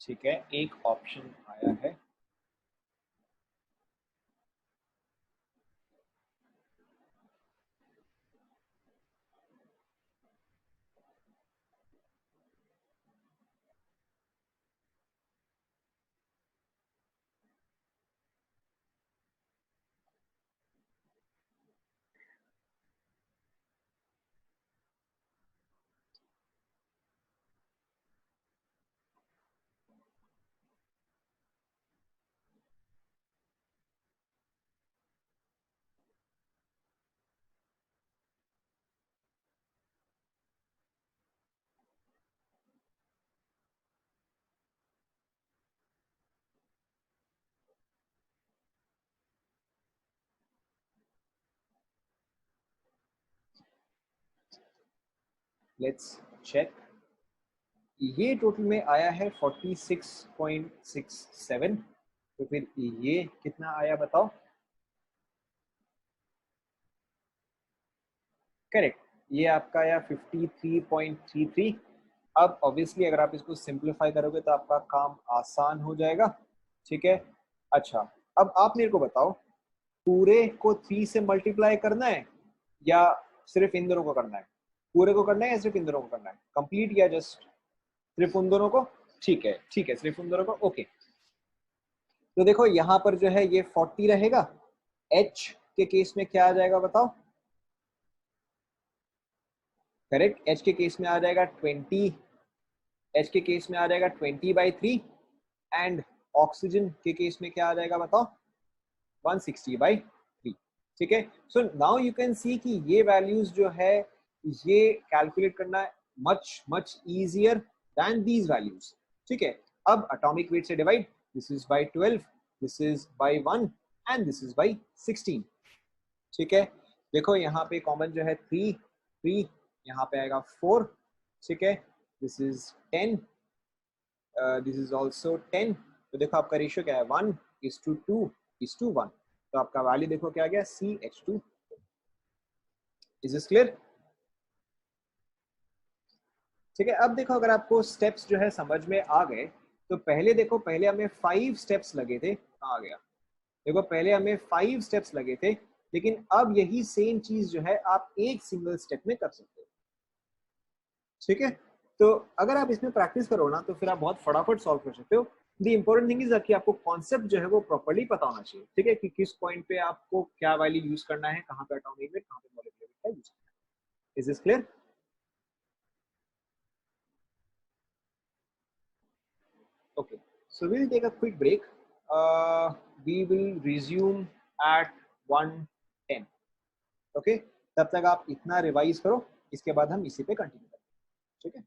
ठीक है. एक ऑप्शन आया है. Let's check. ये टोटल में आया है 46.67. तो फिर ये कितना आया बताओ. करेक्ट. ये आपका आया 53.33. अब ऑब्वियसली अगर आप इसको सिंप्लीफाई करोगे तो आपका काम आसान हो जाएगा. ठीक है. अच्छा, अब आप मेरे को बताओ, पूरे को 3 से मल्टीप्लाई करना है या सिर्फ इन दोनों को करना है. पूरे को करना है या सिर्फ इन दोनों को करना है. कंप्लीट या जस्ट सिर्फ उन दोनों को. ठीक है, ठीक है, सिर्फ उन दोनों को. ओके. तो देखो यहाँ पर जो है ये 40 रहेगा. एच के केस में क्या आ जाएगा बताओ. करेक्ट. एच के केस में आ जाएगा 20. एच के केस में आ जाएगा 20/3. एंड ऑक्सीजन के केस में क्या आ जाएगा बताओ. 160/3. ठीक है. So now you can see कि ये वैल्यूज जो है ये कैलकुलेट करना much much easier than these values. ठीक है. अब एटॉमिक वेट से divide. This is by 12, this is by 1 and this is by 16. ठीक है. देखो यहाँ पे कॉमन जो है 3, 3. यहाँ पे आएगा 4. ठीक है. This is 10, this is also 10. तो देखो आपका रेशियो क्या है, 1:2:1. तो आपका वैल्यू देखो क्या आ गया, CH2. Is this clear. ठीक है. अब देखो अगर आपको स्टेप्स जो है समझ में आ गए तो पहले देखो, पहले हमें 5 स्टेप्स लगे थे. कहाँ आ गया. देखो पहले हमें 5 स्टेप्स लगे थे, लेकिन अब यही सेम चीज जो है आप एक सिंगल स्टेप में कर सकते हो. ठीक है. तो अगर आप इसमें प्रैक्टिस करो ना तो फिर आप बहुत फटाफट सॉल्व कर सकते हो. द इंपॉर्टेंट थिंग इज कि आपको कॉन्सेप्ट जो है वो प्रॉपर्ली पता होना चाहिए. ठीक है, कि किस पॉइंट पे आपको क्या वैल्यू यूज करना है, कहाँ पे एटॉमिक वेट, कहाँ पे मॉलिक्यूलर वेट का यूज करना है. Is this clear. Okay, so we'll take a quick break. We will resume at 1:10. Okay, तब तक आप इतना रिवाइज करो, इसके बाद हम इसी पे कंटिन्यू करेंगे. ठीक है.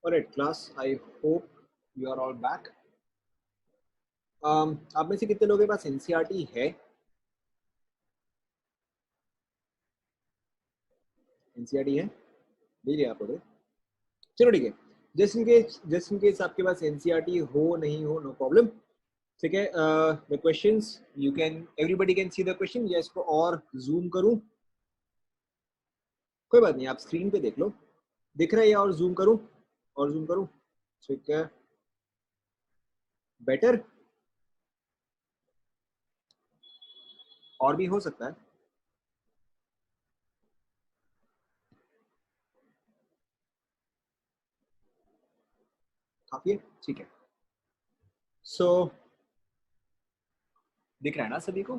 Alright class, I hope you are all back. आप में से कितने लोगों के पास एनसीईआरटी है? एनसीईआरटी है? नहीं है आप लोग? चलो ठीक है, जस्ट इन केस आपके पास एनसीईआरटी हो नहीं हो, नो प्रॉब्लम। ठीक है, the questions you can, everybody can see the question. या इसको और जूम करूं? कोई बात नहीं, आप स्क्रीन पे देख लो, दिख रहा है? या और जूम करूं? और जूम करूं? ठीक है, बेटर? और भी हो सकता है। काफी है, ठीक है। सो दिख रहा है ना सभी को?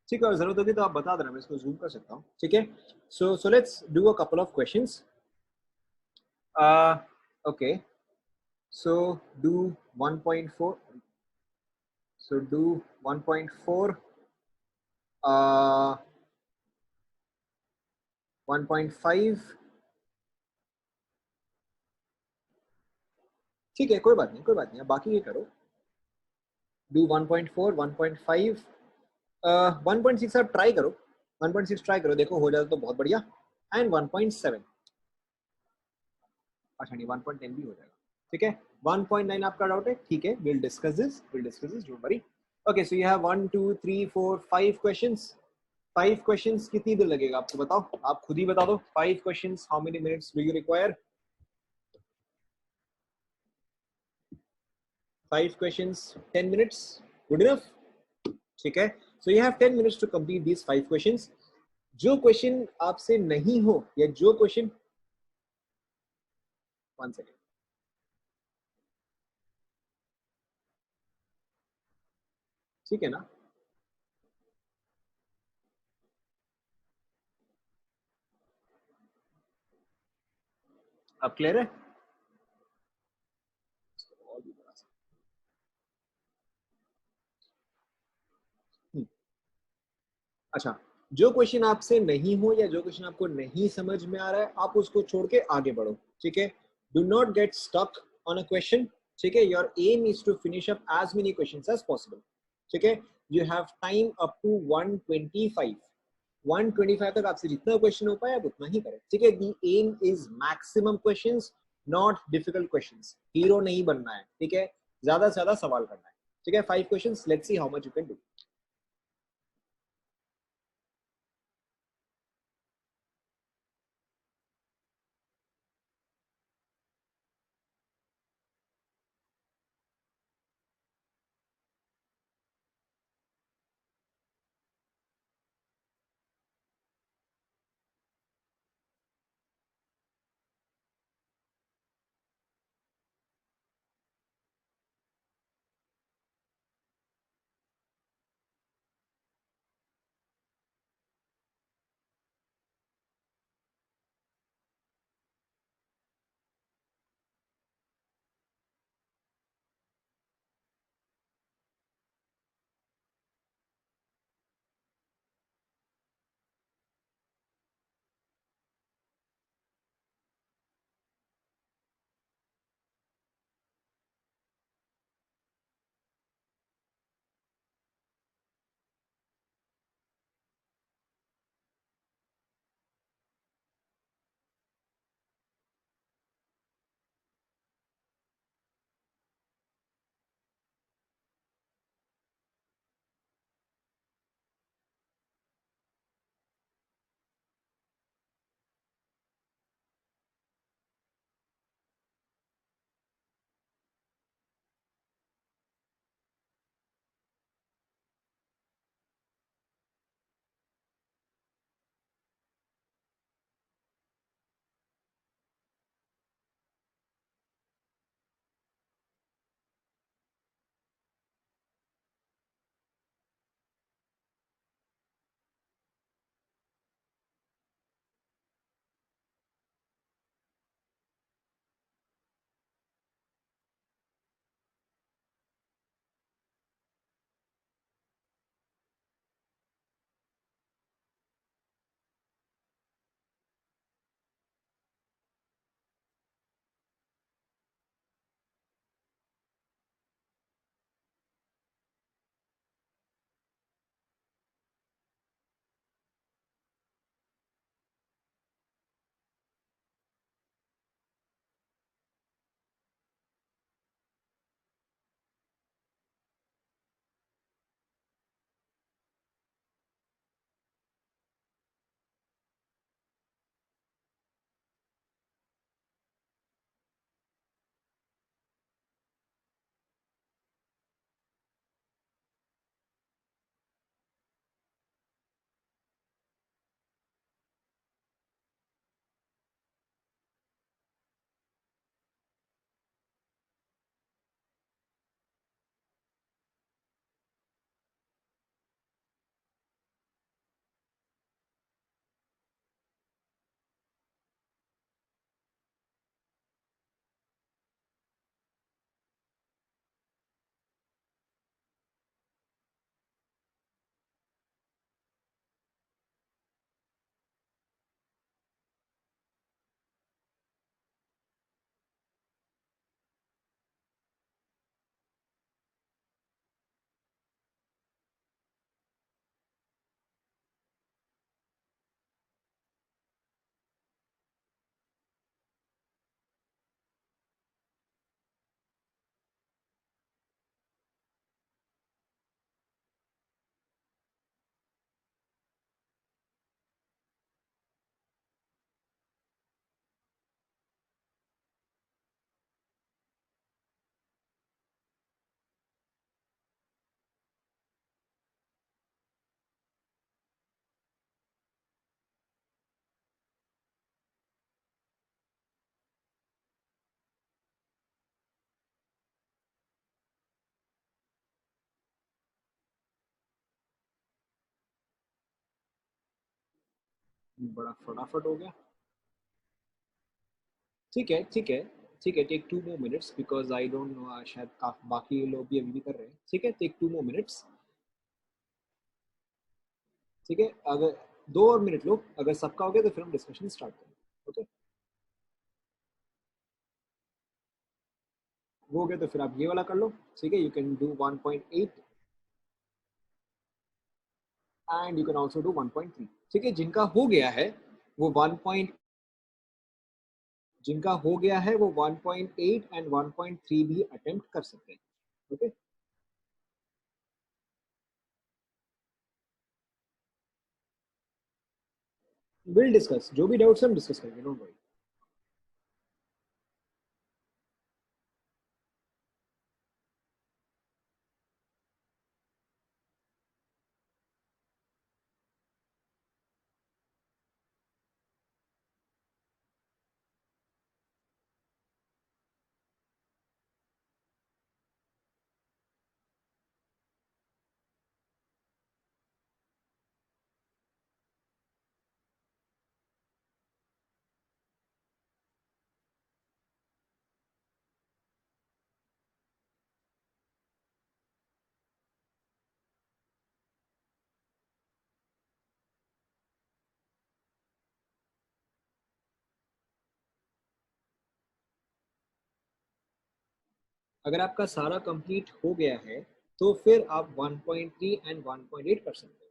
ठीक है, और जरूरत होगी तो आप बता देना, मैं इसको जूम कर सकता हूँ। ठीक है, so let's do a couple of questions. Okay, so do 1.4, so do 1.4, 1.5। ठीक है, कोई बात नहीं, कोई बात नहीं, आप बाकी ये करो। डू 1.4, 1.5, 1.6 आप ट्राई करो। 1.6 ट्राई करो, देखो हो जाता तो बहुत बढ़िया। एंड 1.7, अच्छा नहीं 1.10 भी हो जाएगा। ठीक है, 1.9 आपका डाउट है, ठीक है, will discuss this, don't worry. Okay, so you have 1 2 3 4 5 questions. 5 questions कितनी देर लगेगा आपको बताओ, आप खुद ही बता दो। 5 questions, how many minutes do you require? 5 questions, 10 minutes, good enough? ठीक है, so you have 10 minutes to complete these 5 questions. जो क्वेश्चन आपसे नहीं हो, या जो क्वेश्चन, 1 second, ठीक है ना? अब क्लियर है? अच्छा, जो क्वेश्चन आपसे नहीं हो या जो क्वेश्चन आपको नहीं समझ में आ रहा है, आप उसको छोड़ के आगे बढ़ो। ठीक है, do not get stuck on a question. ठीक है, your aim is to finish up as many questions as possible. ठीक है, you have time up to 125। 125 तक आपसे जितना क्वेश्चन हो पाए आप उतना ही करें। ठीक है, the aim is maximum questions, not difficult questions. Hero नहीं बनना है, ठीक है, ज्यादा से ज्यादा सवाल करना है। ठीक है, 5 questions, let's see how much you can do. बड़ा फटाफट हो गया। ठीक है ठीक है ठीक है, take 2 more minutes because I don't know, शायद बाकी लोग भी अभी भी कर रहे हैं। ठीक है, टेक 2 more minutes। ठीक है, अगर 2 और मिनट लो, अगर सबका हो गया तो फिर हम डिस्कशन स्टार्ट करें। ओके, वो हो गया तो फिर आप ये वाला कर लो। ठीक है, you can do 1.8 and you can also do 1.3। ठीक है, जिनका हो गया है वो 1. जिनका हो गया है वो 1.8 एंड 1.3 भी अटेम्प्ट कर सकते हैं। ओके, विल डिस्कस, जो भी डाउट्स हम डिस्कस करेंगे, डोंट वरी। अगर आपका सारा कंप्लीट हो गया है तो फिर आप 1.3 एंड 1.8 कर सकते हैं।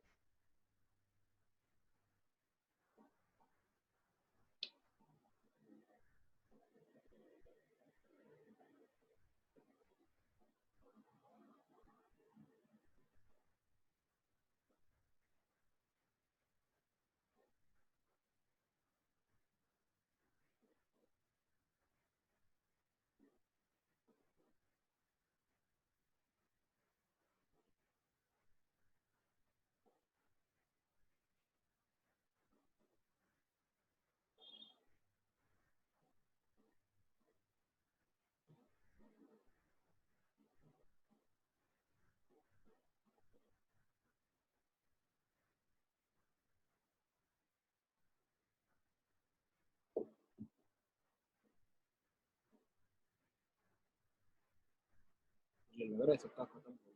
मुझे लग रहा है सबका खत्म हो गया।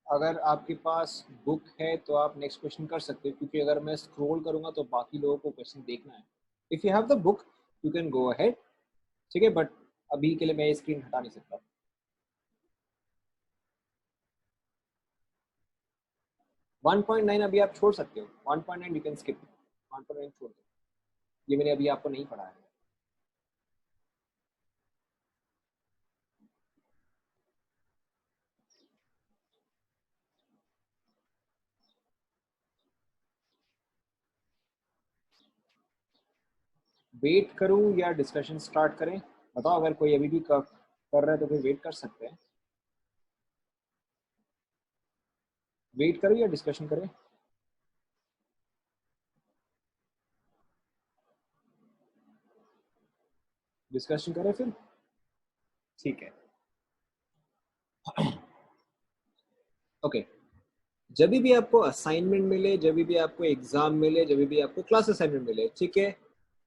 अगर आपके पास बुक है तो आप नेक्स्ट क्वेश्चन कर सकते हो, क्योंकि अगर मैं स्क्रॉल करूंगा तो बाकी लोगों को क्वेश्चन देखना है। If you have the book you can go ahead. ठीक है, बट अभी के लिए मैं स्क्रीन हटा नहीं सकता। 1.9 अभी आप छोड़ सकते हो, 1.9 यू कैन स्किप, 1.9 छोड़ दो, ये मैंने अभी आपको नहीं पढ़ा है। वेट करूं या डिस्कशन स्टार्ट करें, बताओ। अगर कोई अभी भी कर रहा है तो फिर वेट कर सकते हैं। वेट करूं या डिस्कशन करें? डिस्कशन करें फिर। ठीक है, ओके, जब भी आपको असाइनमेंट मिले, जब भी आपको एग्जाम मिले, जब भी आपको क्लास असाइनमेंट मिले, ठीक है,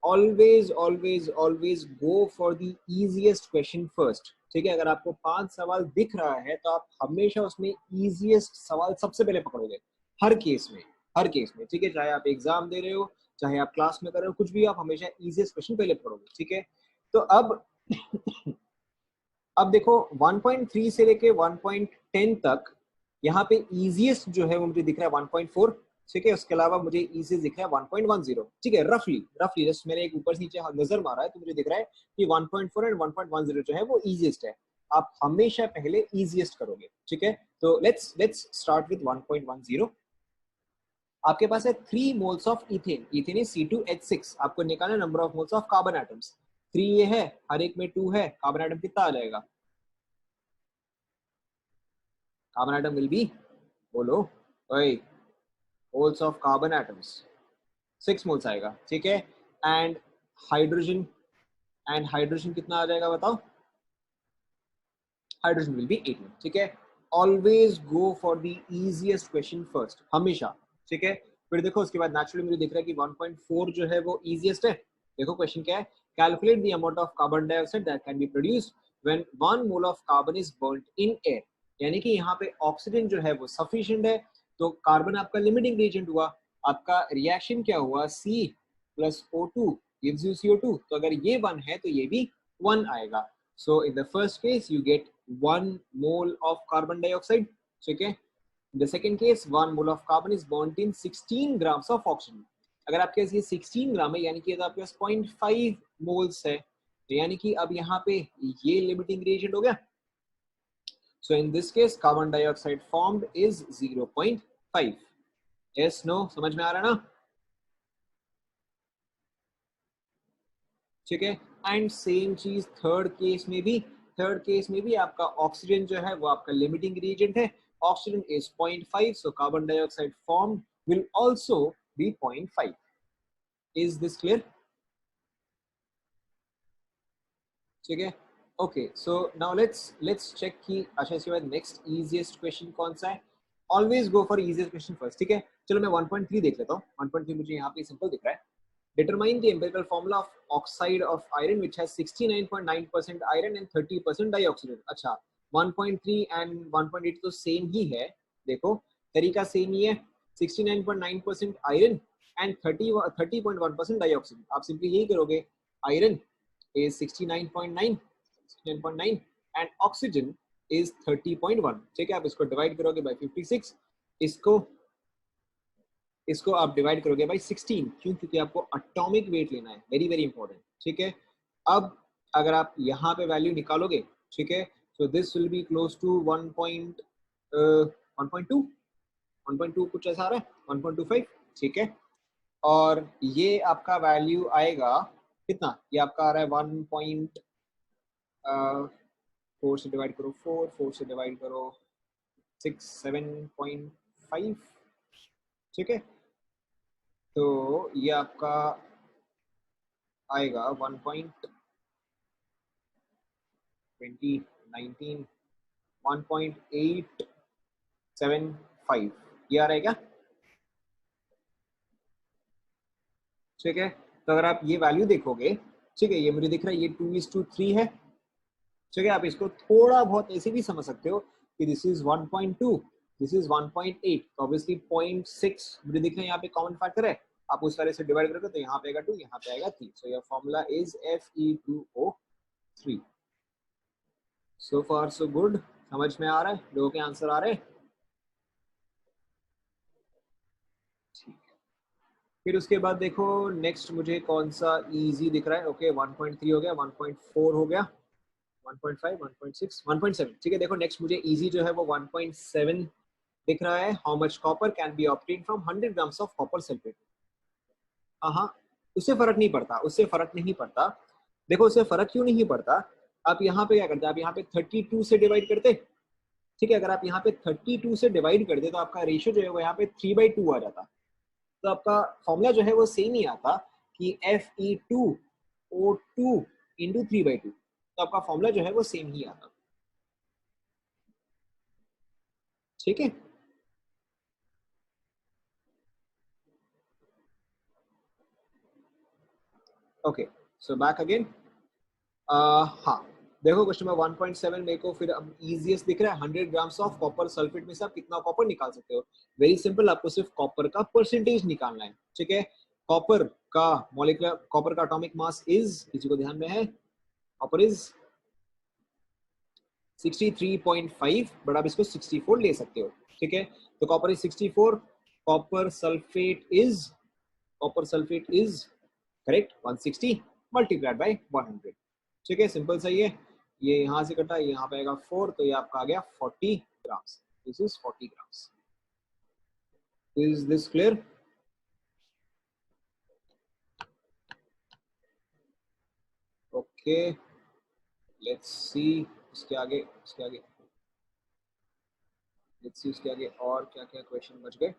always always always go for the easiest question first. ठीक है, अगर आपको 5 सवाल दिख रहा है तो आप हमेशा उसमें इजीएस्ट सवाल सबसे पहले पकड़ोगे, हर केस में, हर केस में। ठीक है, चाहे आप एग्जाम दे रहे हो, चाहे आप क्लास में कर रहे हो, कुछ भी, आप हमेशा इजीएस्ट क्वेश्चन पहले पकड़ोगे। ठीक है, तो अब अब देखो 1.3 से लेके 1.10 तक यहाँ पे इजीएस्ट जो है वो मुझे दिख रहा है 1.4। ठीक है, उसके अलावा मुझे इजीएस्ट दिख रहा है 1.10। ठीक है, रफली रफली जस्ट मैंने एक ऊपर से नीचे नजर मारा है तो मुझे दिख रहा है कि 1.4 एंड 1.10 जो है वो इजीएस्ट है। आप हमेशा पहले इजीएस्ट करोगे। ठीक है, तो लेट्स लेट्स स्टार्ट विद 1.10। आपके पास है 3 moles of ethane, ethane is C2H6। आपको निकालना number of moles of carbon atoms. 3 ये है, हर एक में 2 है, कार्बन एटम कितना आ जाएगा? कार्बन एटम विल बी, बोलो ओए, moles of carbon atoms 6 moles आएगा। ठीक है, एंड हाइड्रोजन, एंड हाइड्रोजन कितना आ जाएगा बताओ? हाइड्रोजन विल बी 8 मोल। ठीक है, always go for the easiest question first, हमेशा। ठीक है, फिर देखो उसके बाद नेचुरली मुझे दिख रहा है कि 1.4 जो है वो इजीएस्ट है। देखो क्वेश्चन क्या है, calculate the amount of carbon dioxide that can be produced when 1 mole of carbon is burned in air. यानी कि यहाँ पे ऑक्सीजन जो है वो सफिशिएंट है, तो कार्बन आपका लिमिटिंग रिएजेंट हुआ। आपका रिएक्शन क्या हुआ, C plus O2 gives you CO2। तो अगर ये 1 है तो ये भी 1 आएगा। So in the first case you get 1 mole of carbon dioxide. Okay. In the second case 1 mole of carbon is burnt in 16 grams of oxygen. अगर आपके पास ये 16 ग्राम है यानी कि तो आपके पास 0.5 मोल्स है, तो यानी कि अब यहाँ पे ये लिमिटिंग रिएजेंट हो गया। So in this case carbon dioxide formed is 0.5. Yes, no, समझ में आ रहा है ना? ठीक है, एंड सेम चीज थर्ड केस में भी आपका ऑक्सीजन जो है वो आपका लिमिटिंग रिएजेंट है। Oxygen is 0.5, so carbon dioxide form will also be 0.5। Is this clear? ठीक है, okay, so now let's check कि अच्छा इसके बाद नेक्स्ट इजीएस्ट क्वेश्चन कौन सा है। Always go for easiest question first. ठीक है, चलो मैं 1.3 देख लेता हूँ। 1.3 मुझे यहाँ पे सिंपल दिख रहा है। Determine the empirical formula of oxide of iron which has 69.9% iron and 30% dioxide। अच्छा, 1.3 and 1.8 तो सेम ही है। देखो तरीका सेम ही है, 69.9% आयरन एंड 30.1% डाइऑक्सीजन। आप सिंपली यही करोगे, iron is 69.9 and oxygen is 30.1। ठीक है, आप इसको डिवाइड करोगे बाय 56, इसको आप डिवाइड करोगे बाई 16। क्यों? क्योंकि आपको एटॉमिक वेट लेना है, वेरी वेरी इंपॉर्टेंट। ठीक है, अब अगर आप यहाँ पे वैल्यू निकालोगे, ठीक है, so this will be close to 1.2 कुछ ऐसा आ रहा है, 1.25। ठीक है, और ये आपका वैल्यू आएगा कितना? ये आपका आ रहा है 1.4 से डिवाइड करो 4 से डिवाइड करो 6, 7.5। ठीक है, तो ये आपका आएगा 1.875। ये आ रहा है क्या? ठीक है, तो अगर आप ये वैल्यू देखोगे, ठीक है, ये मुझे दिख रहा है ये 2:3 है। ठीक है, आप इसको थोड़ा बहुत ऐसे भी समझ सकते हो कि दिस इज 1.2, दिस इज 1.8, तो ऑब्वियसली 0.6 मुझे दिख रहा है यहाँ पे कॉमन फैक्टर है। आप उस तरह से डिवाइड करोगे तो यहाँ पे आएगा 2, यहाँ पे आएगा 3। So your formula is Fe2O3। So far so good, समझ में आ रहा है? लोगों के आंसर आ रहे हैं? ठीक है, फिर उसके बाद देखो नेक्स्ट मुझे कौन सा इजी दिख रहा है। ओके, 1.3 हो गया, 1.4 हो गया, 1.5, 1.6, 1.7। ठीक है, देखो नेक्स्ट मुझे इजी जो है वो 1.7 दिख रहा है। How much copper can be obtain from 100 grams of copper sulphate. हाँ, उससे फर्क नहीं पड़ता, उससे फर्क नहीं पड़ता। देखो उससे फर्क क्यों नहीं पड़ता, आप यहाँ पे क्या करते, आप यहाँ पे 32 से डिवाइड करते। ठीक है, अगर आप यहाँ पे 32 से डिवाइड करते तो आपका रेशियो जो है वो यहाँ पे 3/2 आ जाता। तो आपका फॉर्मूला जो है वो सेम ही आता कि Fe2O2 इंटू 3/2। तो आपका फॉर्मूला जो है वो सेम ही आता। ठीक है, ओके, सो बैक अगेन। हाँ, देखो क्वेश्चन नंबर 1.7 मेरे को फिर अब इजीएस्ट दिख रहा है। 100 ग्राम्स ऑफ कॉपर सल्फेट में से आप कितना कॉपर निकाल सकते हो? वेरी सिंपल, आपको सिर्फ कॉपर का परसेंटेज निकालना है, ठीक है। कॉपर का मॉलिक्यूलर, कॉपर का एटॉमिक मास इज, किसी को ध्यान में है? कॉपर इज 63.5, बट आप इसको 64 ले सकते हो, ठीक है। तो copper is 64, copper sulphate is, copper sulphate is correct 160 multiplied by 100, ठीक है। सिंपल सही है। ये यहाँ से कटा, यहाँ पे आएगा 4, तो ये आपका आ गया 40 grams. This is 40 grams. Is this clear? Okay, let's see इसके आगे, इसके आगे लेट्स सी इसके आगे और क्या क्या क्वेश्चन बच गए।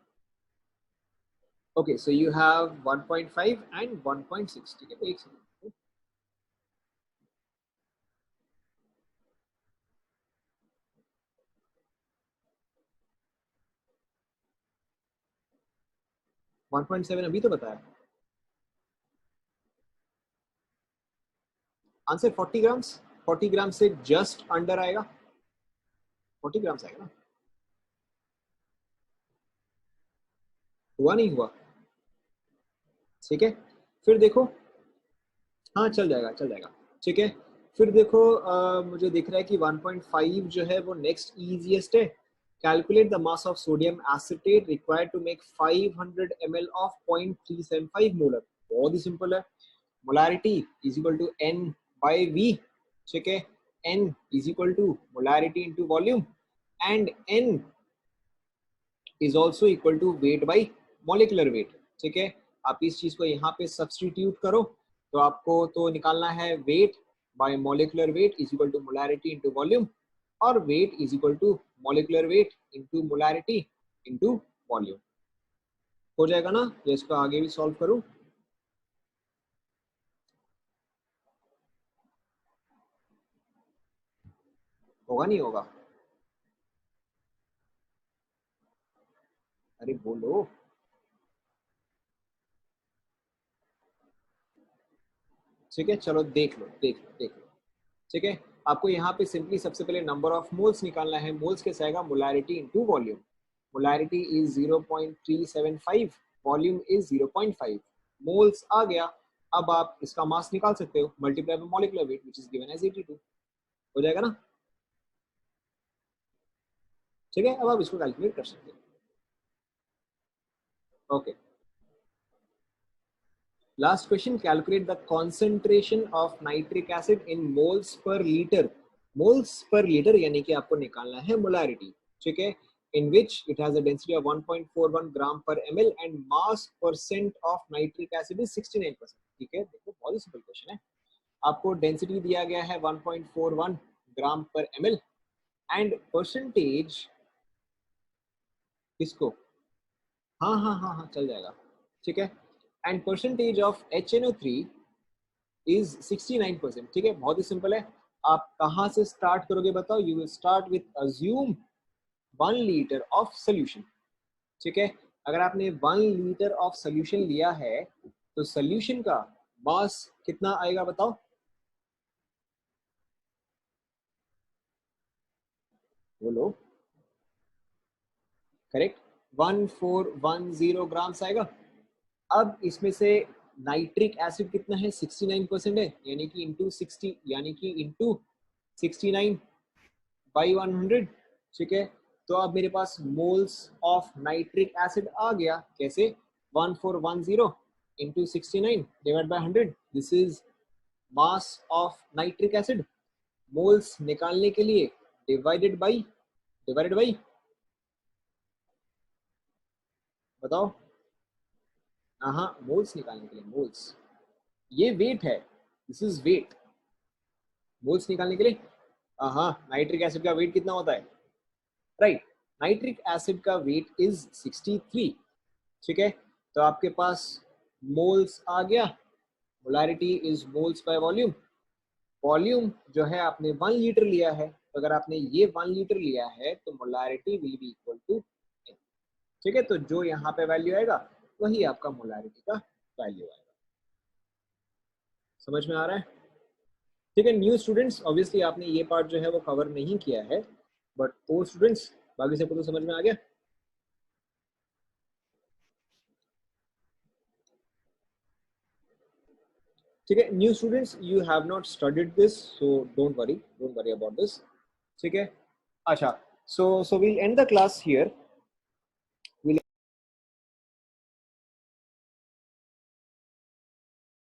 Okay, so you have 1.5 and 1.6, ठीक है। एक सेकंड, 1.7 अभी तो बताया। आंसर 40 ग्राम्स, 40 ग्राम से जस्ट अंडर आएगा, 40 ग्राम्स आएगा ना। हुआ नहीं हुआ, ठीक है। फिर देखो, हाँ चल जाएगा, चल जाएगा, ठीक है। फिर देखो मुझे दिख रहा है कि 1.5 जो है वो नेक्स्ट इजीएस्ट है। Calculate the mass of sodium acetate required to make 500 ml of 0.375 molar. बहुत ही सिंपल है। Molarity is equal to N by V, ठीक है। N is equal to molarity into volume, and N is also equal to weight by molecular weight, ठीक है। आप इस चीज को यहाँ पे सब्सटीट्यूट करो, तो आपको तो निकालना है weight by molecular weight is equal to molarity into volume, और weight is equal to molecular weight into molarity into volume. हो जाएगा ना? या इसको आगे भी सॉल्व करूं? होगा नहीं होगा? अरे बोलो। ठीक है, चलो देख लो, देख लो, देख लो, ठीक है। आपको यहाँ पे सिंपली सबसे पहले नंबर ऑफ मोल्स निकालना है। मोल्स कैसे आएगा? Molarity into volume. Molarity is 0.375, volume is 0.5, moles आ गया। अब आप इसका मास निकाल सकते हो, multiply by molecular weight which is given as 82। हो जाएगा ना? ठीक है, अब आप इसको कैलकुलेट कर सकते हो। Okay, last question, calculate the concentration of nitric acid in moles per litre. Moles per litre यानी कि आपको निकालना है मोलारिटी, ठीक है। In which it has a density of 1.41 gram per ml and mass percent of nitric acid is 69%, ठीक है। देखो बहुत ही सिंपल क्वेश्चन है। आपको डेंसिटी दिया गया है 1.41 gram per ml, and percentage किसको, हाँ हाँ हाँ हाँ चल जाएगा, ठीक है। And percentage of HNO3 is 69%, ठीक है। बहुत ही सिंपल है। आप कहां से स्टार्ट करोगे बताओ? You will start with assume 1 litre of solution, ठीक है। अगर आपने 1 लीटर ऑफ सोल्यूशन लिया है, तो सोल्यूशन का मास कितना आएगा बताओ? बोलो। करेक्ट, 1410 ग्राम्स आएगा। अब इसमें से नाइट्रिक एसिड कितना है? 69% है, यानी कि इंटू 60, यानी कि इंटू 69 बाई 100, ठीक है। तो अब मेरे पास मोल्स ऑफ नाइट्रिक एसिड आ गया। कैसे? 1410 into 69 divide by 100, this is mass of nitric acid. Moles निकालने के लिए डिवाइडेड बाई बताओ। हाँ, मोल्स निकालने के लिए, मोल्स, ये वेट है, दिस इज वेट। मोल्स निकालने के लिए, हाँ, नाइट्रिक एसिड का वेट कितना होता है? राइट, नाइट्रिक एसिड का वेट इज 63, ठीक है। तो आपके पास मोल्स आ गया, molarity is moles by volume. Volume जो है आपने 1 लीटर लिया है, तो अगर आपने ये 1 लीटर लिया है तो molarity will be equal to N, ठीक है। तो जो यहाँ पे वैल्यू आएगा वही आपका मोलारिटी का वैल्यू आएगा। समझ में आ रहा है? ठीक है, न्यू स्टूडेंट्स ऑब्वियसली आपने ये पार्ट जो है वो कवर नहीं किया है, बट ओल्ड स्टूडेंट्स बाकी सबको तो समझ में आ गया। ठीक है, new students you have not studied this, so don't worry about this. ठीक है, अच्छा, so we'll end the class here.